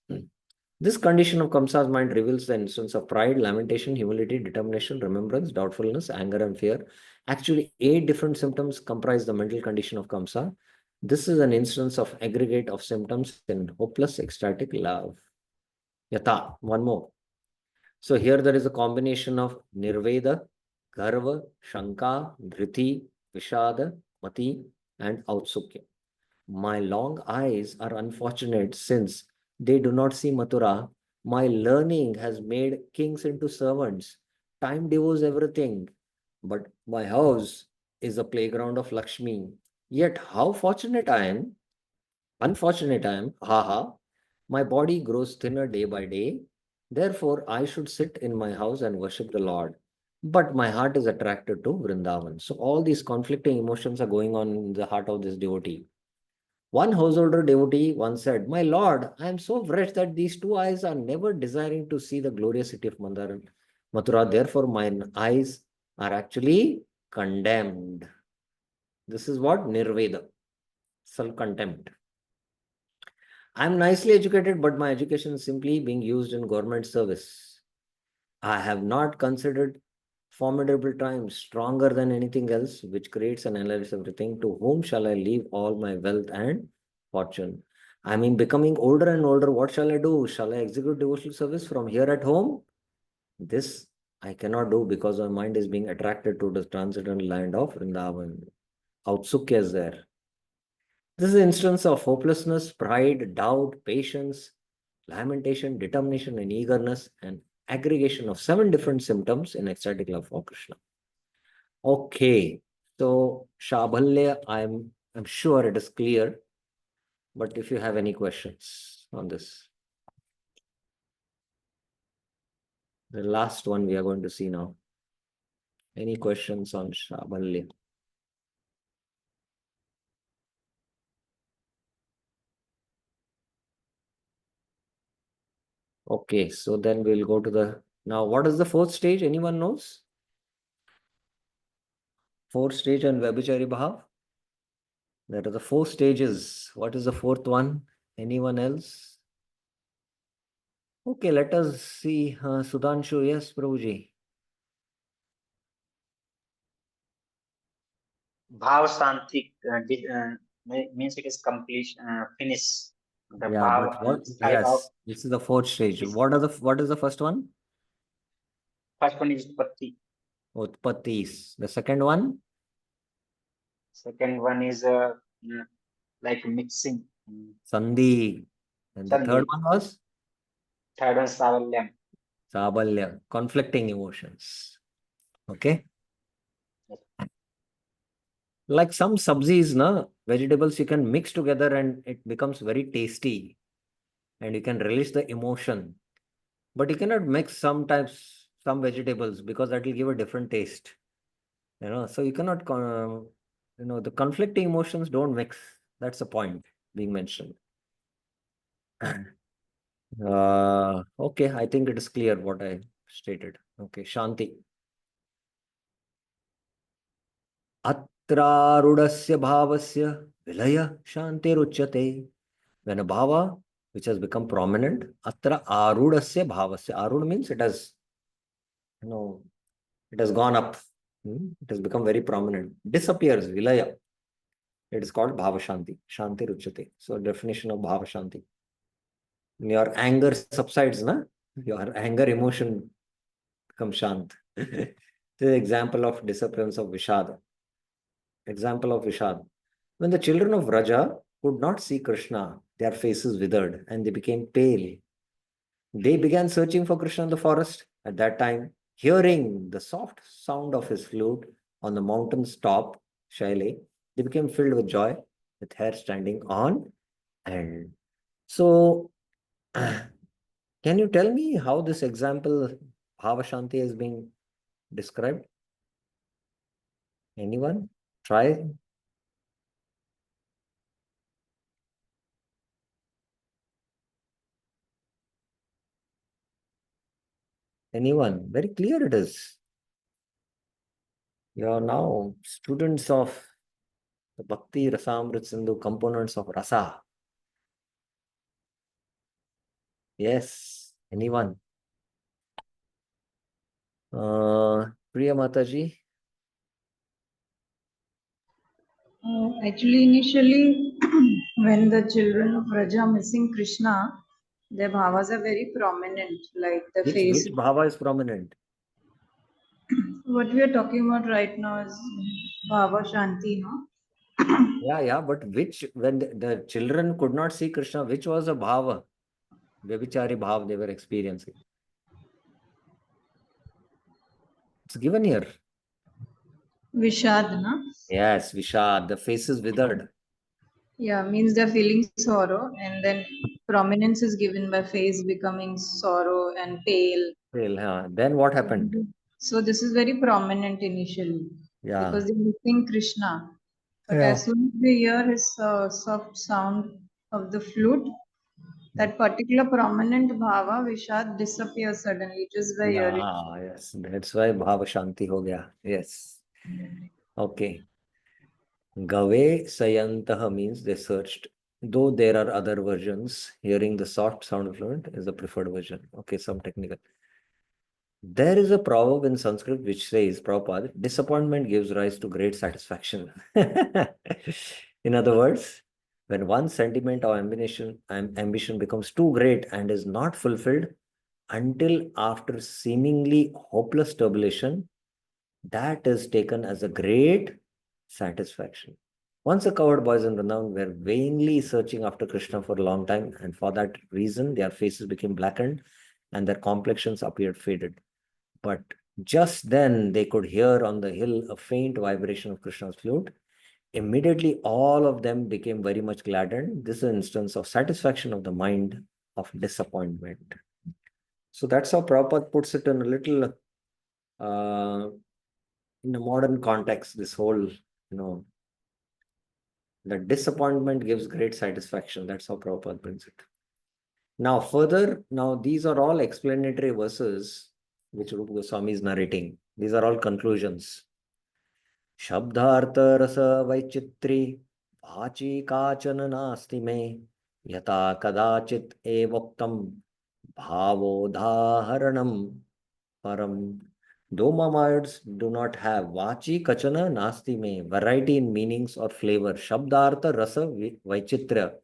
condition of Kamsa's mind reveals the instance of pride, lamentation, humility, determination, remembrance, doubtfulness, anger, and fear. Actually, 8 different symptoms comprise the mental condition of Kamsa. This is an instance of aggregate of symptoms in hopeless, ecstatic love. Yata, one more. So here there is a combination of Nirveda, Garva, Shanka, Dhriti, Vishada, Mati, and Autsukya. My long eyes are unfortunate since they do not see Mathura. My learning has made kings into servants. Time devours everything. But my house is a playground of Lakshmi. Yet how fortunate I am, unfortunate I am, haha. My body grows thinner day by day. Therefore, I should sit in my house and worship the Lord. But my heart is attracted to Vrindavan. So all these conflicting emotions are going on in the heart of this devotee. One householder devotee once said, my Lord, I am so wretched that these 2 eyes are never desiring to see the glorious city of Mathura. Therefore, my eyes are actually condemned. This is what Nirveda, self-contempt. I am nicely educated, but my education is simply being used in government service. I have not considered formidable times stronger than anything else, which creates and analyzes everything. To whom shall I leave all my wealth and fortune? I mean, becoming older and older, what shall I do? Shall I execute devotional service from here at home? This I cannot do because my mind is being attracted to the transcendental land of Vrindavan. Outsukya is there. This is an instance of hopelessness, pride, doubt, patience, lamentation, determination, and eagerness, and aggregation of 7 different symptoms in ecstatic love for Krishna. Okay, so Shabhalya, I'm sure it is clear, but if you have any questions on this, the last one we are going to see now. Any questions on Shabhalya? Okay, so then we'll go to the, now what is the 4th stage? Anyone knows? 4th stage on Vyabhicari Bhav? There are the 4 stages. What is the 4th one? Anyone else? Okay, let us see. Sudhanshu, yes, Prabhuji. Bhav Shanti means it is complete, finish. The Yeah, Bhav but what? side of Yes, this is the fourth stage. this. What is the first one? First one is Patti. Utpatis. The second one? Second one is like mixing. Sandhi. And the third Sandhi. one was Third one Savalyam. Sabalya, conflicting emotions. Okay. Like some sabzis, na, vegetables you can mix together and it becomes very tasty and you can release the emotion. But you cannot mix sometimes some vegetables because that will give a different taste. So you cannot, the conflicting emotions don't mix. That's the point being mentioned. Okay, I think it is clear what I stated. Okay, Shanti. Atrarudasya bhavasya vilaya shantiruchyate. When a bhava which has become prominent, atra arudasya bhavasya. Arud means it has, it has gone up. It has become very prominent. Disappears, vilaya. It is called bhava shanti. Shanti ruchyate. So definition of bhava shanti. When your anger subsides, na? Your anger emotion becomes shant. This is an example of disappearance of Vishad. Example of Vishad. When the children of Raja could not see Krishna, their faces withered and they became pale. They began searching for Krishna in the forest. At that time, hearing the soft sound of his flute on the mountain's top, Shaile, they became filled with joy, with hair standing on end. So, can you tell me how this example, Bhava Shanti, is being described? Anyone? Try. Anyone? Very clear it is. You are now students of the Bhakti Rasamrit Sindhu components of Rasa. Yes. Anyone? Priya Mataji? Actually, initially, when the children of Raja are missing Krishna, their bhavas are very prominent, like the face. Which Bhava is prominent? What we are talking about right now is Bhava Shanti, no? Yeah, but which, when the children could not see Krishna, which was a Bhava? Vyabhicari Bhav they were experiencing. It's given here. Vishad, na? Yes, Vishad, the face is withered. Yeah, means they're feeling sorrow, and then prominence is given by face becoming sorrow and pale. Well, then what happened? So this is very prominent initially Yeah. because they're missing Krishna. But Yeah. as soon as they hear his soft sound of the flute, that particular prominent bhava, Vishad, disappears suddenly just by hearing. Yes, that's why Bhava Shanti ho gaya. Yes. Okay. Gave Sayantaha means they searched. Though there are other versions, hearing the soft sound of fluent is the preferred version. Okay, some technical. There is a proverb in Sanskrit which says, Prabhupada, disappointment gives rise to great satisfaction. In other words, when one sentiment or ambition becomes too great and is not fulfilled until after seemingly hopeless tribulation, that is taken as a great satisfaction. Once the cowherd boys in Vrindavan were vainly searching after Krishna for a long time, and for that reason, their faces became blackened and their complexions appeared faded. But just then they could hear on the hill a faint vibration of Krishna's flute. Immediately, all of them became very much gladdened. This is an instance of satisfaction of the mind of disappointment. So that's how Prabhupada puts it in a little, in a modern context, this whole, the disappointment gives great satisfaction. That's how Prabhupada brings it. Now, further, these are all explanatory verses which Rupa Goswami is narrating. These are all conclusions. शब्दार्थ रस वैचित्री भाची काचन नास्ति मे यथा कदाचित एवोक्तम भावोदाहरणम परम Though words do not have vachi kachana nasti me, variety in meanings or flavor, shabdartha rasa vaichitra.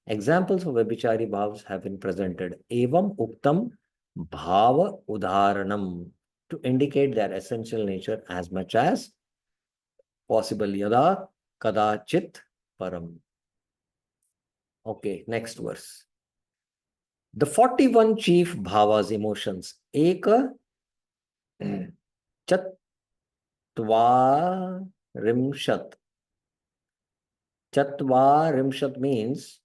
Examples of Vyabhichari bhavs have been presented. Evam uktam bhava udharanam to indicate their essential nature as much as possible. Yada kadachit param. Okay, next verse. The 41 chief bhavas, emotions. Eka chatvarimshat. Chatvarimshat means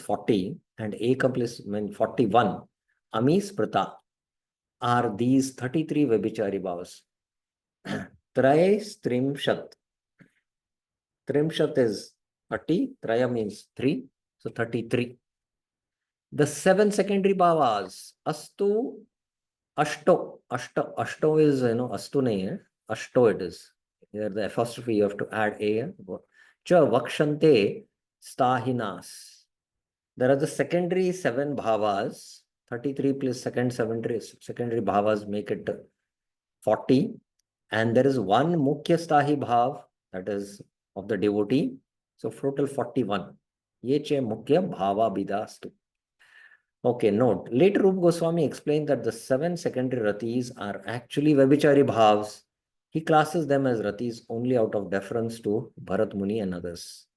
40 and eka plus means 41. Ami sprita are these 33 Vyabhichari bhavas. Traya strimshat. Trimshat is 30. Traya means 3. So 33. The 7 secondary bhavas. Astu, Ashto. Ashto is, Astu nahi hai. Ashto it is. Here the apostrophe you have to add a. Cha vakshante stahinas. There are the secondary 7 bhavas. 33 plus secondary bhavas make it 40. And there is one mukhya stahi bhav, that is of the devotee. So total 41. Ye che mukhya bhava bidastu. Okay, note. Later Rupa Goswami explained that the 7 secondary ratis are actually Vyabhichari bhavs. He classes them as ratis only out of deference to Bharat Muni and others.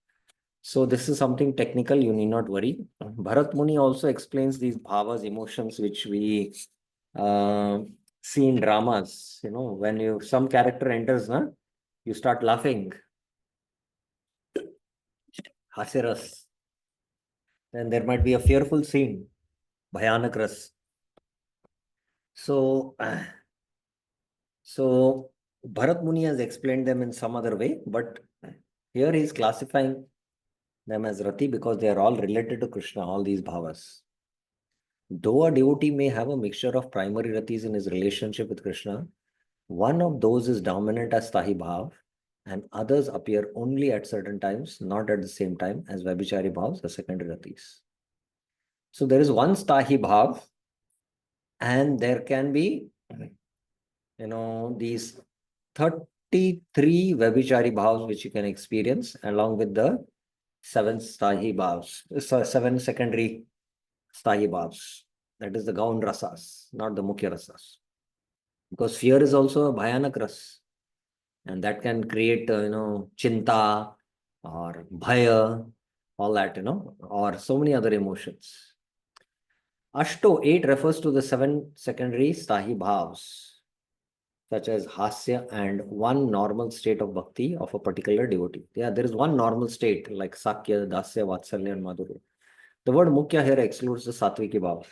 So this is something technical, you need not worry. Bharat Muni also explains these bhavas, emotions, which we see in dramas. When some character enters, you start laughing. Hasiras. Then there might be a fearful scene. Bhayanak ras. So Bharat Muni has explained them in some other way, but here he is classifying them as Rati because they are all related to Krishna, all these bhavas. Though a devotee may have a mixture of primary Ratis in his relationship with Krishna, one of those is dominant as Stahi Bhav, and others appear only at certain times, not at the same time as Vyabhichari Bhavs, the secondary Ratis. So there is one Stahi Bhav, and there can be, these 33 Vyabhichari Bhavs which you can experience along with the 7 Stahi Bhavs, 7 secondary Stahi Bhavs. That is the Gaun Rasas, not the Mukhya Rasas. Because fear is also a Bhayanak Ras. And that can create, Chinta or Bhaya, all that, or so many other emotions. Ashto 8 refers to the 7 secondary Stahi Bhavs, such as Hasya and one normal state of bhakti of a particular devotee. Yeah, there is one normal state like Sakya, Dasya, Vatsalya, and Madhurya. The word Mukhya here excludes the Satviki Bhavs.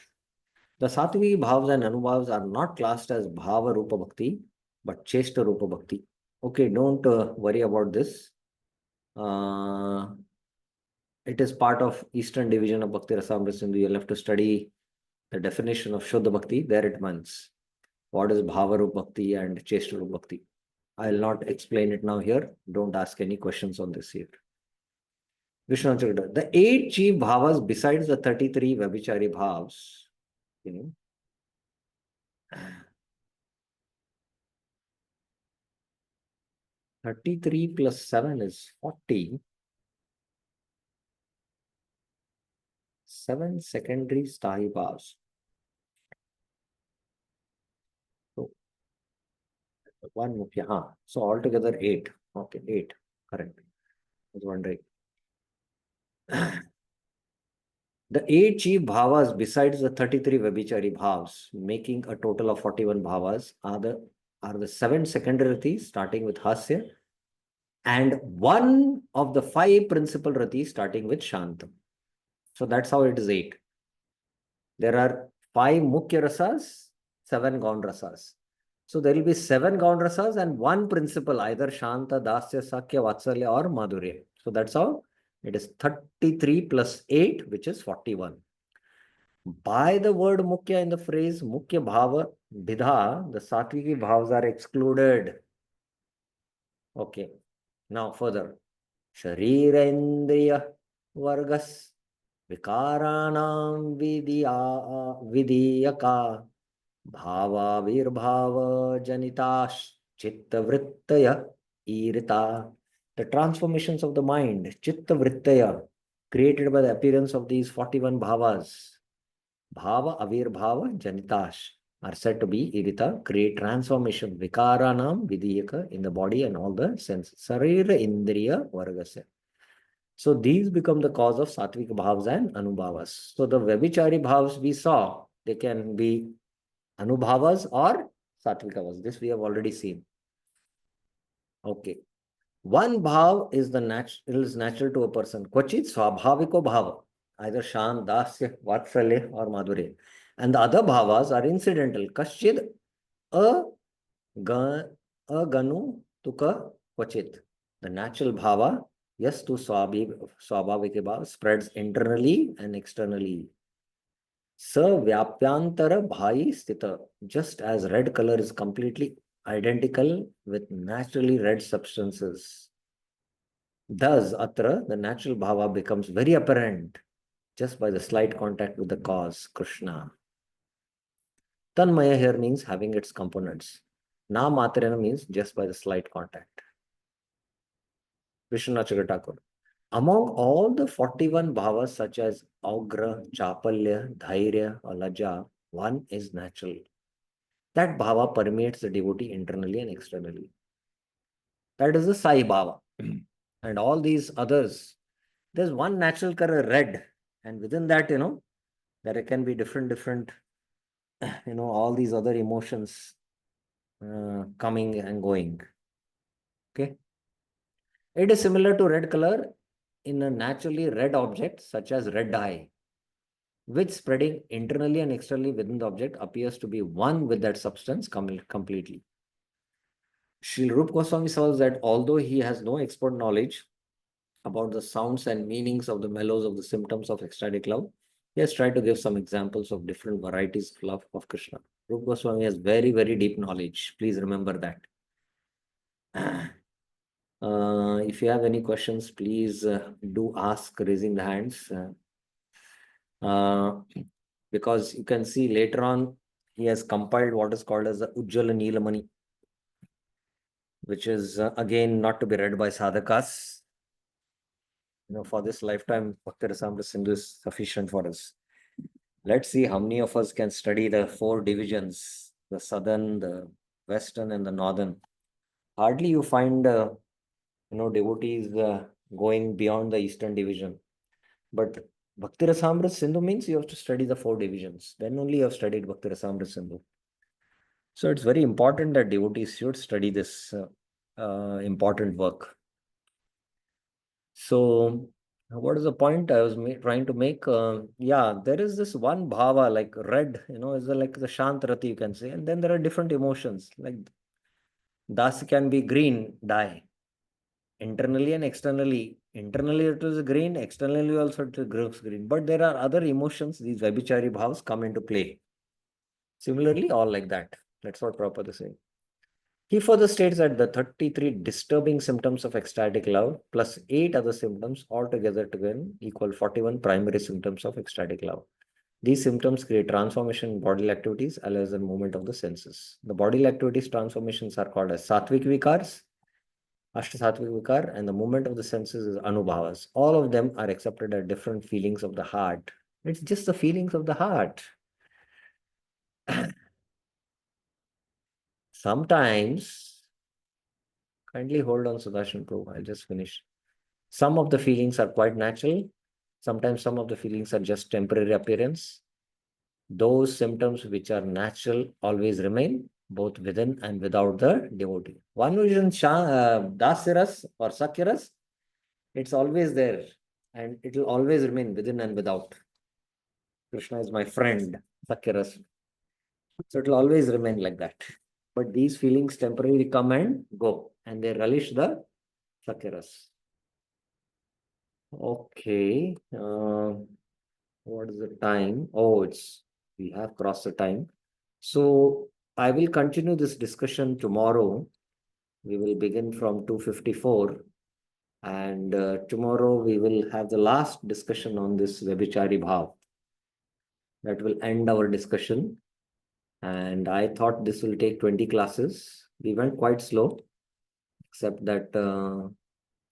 The Satviki Bhavs and Anubhavs are not classed as Bhava Rupa Bhakti, but Cheshta Rupa Bhakti. Okay, don't worry about this. It is part of Eastern division of Bhakti Rasamrita Sindhu. You'll have to study the definition of Shuddha Bhakti. There it means what is Bhava Rupa Bhakti and Cheshta Rupa Bhakti. I'll not explain it now here. Don't ask any questions on this here. Vishnu Chakravarti. The 8 chief bhavas besides the 33 Vyabhichari bhavs, 33 plus 7 is 40. 7 secondary Stahi bhavs. So, one mukhya. So altogether 8. Okay, 8. Correct. I was wondering. The 8 chief bhavas besides the 33 Vyabhichari bhavs, making a total of 41 bhavas, are the 7 secondary ratis starting with Hasya and one of the 5 principal ratis starting with Shantam. So that's how it is 8. There are 5 Mukhya Rasas, 7 Gaun Rasas. So there will be 7 Gaun Rasas and one principal, either Shanta, Dasya, Sakya, Vatsalya or Madhurya. So that's how it is 33 plus 8, which is 41. By the word Mukhya in the phrase Mukhya Bhava Bidha, the Satviki Bhavas are excluded. Okay. Now further. Sharirendriya Vargas Vikaranam Vidiyaka Bhava Virbhava Janitash Chitta Vrittaya Irita. The transformations of the mind, Chitta Vrittaya, created by the appearance of these 41 bhavas, Bhava Avirbhava Janitash, are said to be irita, create transformation, vikaranam vidiyaka, in the body and all the senses. Sarira Indriya Vargasya. So these become the cause of sattvic bhavas and anubhavas. So the Vyabhichari bhavas we saw, they can be anubhavas or sattvikavas. This we have already seen. Okay. One bhav is natural to a person. Kvachit swabhaviko bhava, either shan, dasya, vatsalya or madhurya. And the other bhavas are incidental. Kaschid a ganu tuka kvachit. The natural bhava, yes, to swabhavika bhava, spreads internally and externally. Sa vyapyantara bhai sthita. Just as red color is completely identical with naturally red substances, thus atra, the natural bhava becomes very apparent just by the slight contact with the cause, Krishna. Tanmaya here means having its components. Na matrena means just by the slight contact. Vishwanath Thakur. Among all the 41 bhavas such as augra, chapalya, dhairya or laja, one is natural. That bhava permeates the devotee internally and externally. That is the Sai bhava. And all these others, there's one natural color, red. And within that, there can be different, all these other emotions coming and going. Okay. It is similar to red color in a naturally red object, such as red dye, which spreading internally and externally within the object appears to be one with that substance completely. Srila Rupa Goswami says that although he has no expert knowledge about the sounds and meanings of the mellows of the symptoms of ecstatic love, he has tried to give some examples of different varieties of love of Krishna. Rupa Goswami has very, very deep knowledge. Please remember that. If you have any questions, please do ask raising the hands. Because you can see later on, he has compiled what is called as the Ujjala Neelamani, which is again not to be read by sadhakas. For this lifetime, Bhakti Rasamrita Sindhu is sufficient for us. Let's see how many of us can study the 4 divisions, the southern, the western, and the northern. Hardly you find, devotees going beyond the eastern division. But Bhakti Rasamrita Sindhu means you have to study the 4 divisions. Then only you have studied Bhakti Rasamrita Sindhu. So it's very important that devotees should study this important work. So what is the point I was trying to make? There is this one bhava like red, is like the Shantarati, you can say. And then there are different emotions like das can be green dye. Internally and externally. Internally it is green, externally also it grows green. But there are other emotions, these Vyabhichari bhavas come into play. Similarly, all like that. That's what Prabhupada is saying. He further states that the 33 disturbing symptoms of ecstatic love plus 8 other symptoms altogether equal 41 primary symptoms of ecstatic love. These symptoms create transformation in bodily activities as well as the movement of the senses. The bodily activities transformations are called as sattvic vikars, Ashtasattvic vikar, and the movement of the senses is anubhavas. All of them are accepted as different feelings of the heart. It's just the feelings of the heart. Sometimes, kindly hold on, Sudarshan Prabhu, I'll just finish. Some of the feelings are quite natural. Sometimes some of the feelings are just temporary appearance. Those symptoms which are natural always remain, both within and without the devotee. One who is in Dasiras or Sakyaras, it's always there and it will always remain within and without. Krishna is my friend, Sakyaras. So it will always remain like that. But these feelings temporarily come and go and they relish the Sakyaras. Okay. What is the time? Oh, we have crossed the time. So I will continue this discussion tomorrow. We will begin from 2:54. And tomorrow we will have the last discussion on this Vyabhichari Bhav. That will end our discussion. And I thought this will take 20 classes. We went quite slow, except that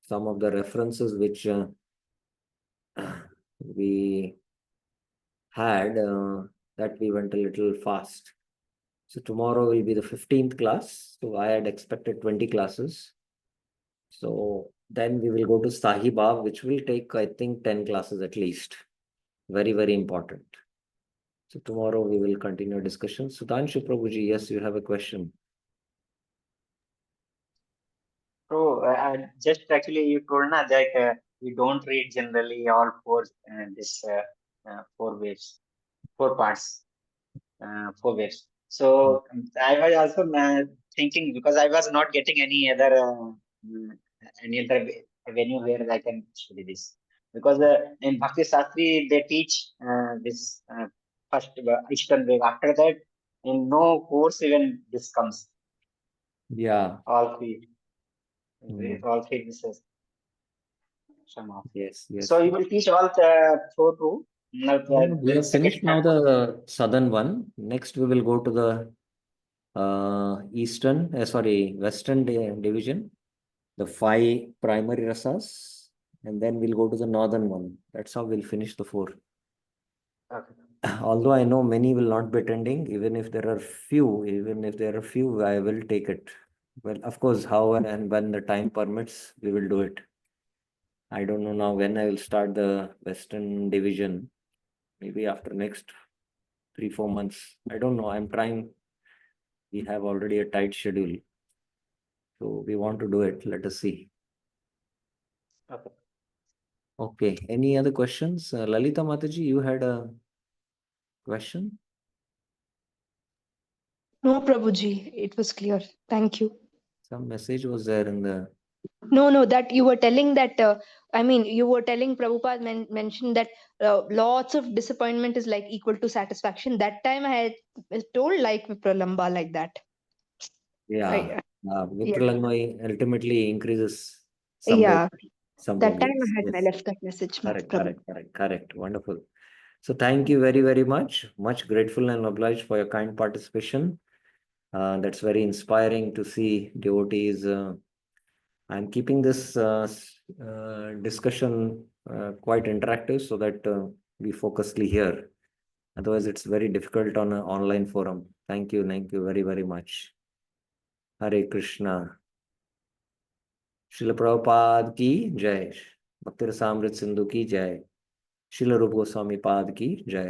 some of the references which we had, that we went a little fast. So tomorrow will be the 15th class. So I had expected 20 classes. So then we will go to Sahibab, which will take, I think, 10 classes at least. Very, very important. So tomorrow we will continue discussion. Sudhanshu Prabhuji, yes, you have a question. So just actually you told na that we don't read generally all four waves, four parts, four waves. So I was also thinking because I was not getting mm, any other venue where I can study this. Because in Bhakti Shastri they teach this first Eastern wave. After that, in no course even this comes. Yeah. All three, Mm. all three pieces somehow. Yes, yes. So you will teach all the four too. Now We the have second finished now the southern one. Next, we will go to the western division, the 5 primary rasas, and then we'll go to the northern one. That's how we'll finish the 4. Okay. Although I know many will not be attending, even if there are few, I will take it. Well, of course, however and when the time permits, we will do it. I don't know now when I will start the western division. Maybe after next 3-4 months. I don't know. I'm trying. We have already a tight schedule. So we want to do it. Let us see. Okay. Okay. Any other questions? Lalita Mataji, you had a question? No, Prabhuji, it was clear. Thank you. Some message was there in the. No, that you were telling that, you were telling Prabhupada mentioned that lots of disappointment is like equal to satisfaction. That time I had told like Vipralamba like that. Yeah. Yeah. Vipralangoy ultimately increases Yeah. somewhere. That time Yes, I yes. left that message. Prabhu. Correct. Wonderful. So thank you very, very much. Much grateful and obliged for your kind participation. That's very inspiring to see devotees. I'm keeping this discussion quite interactive so that we focusly hear. Otherwise, it's very difficult on an online forum. Thank you very, very much. Hare Krishna. Srila Prabhupada ki jai. Bhakti Rasamrit Sindhu ki jai. Srila Rupa Goswami Pad ki jai.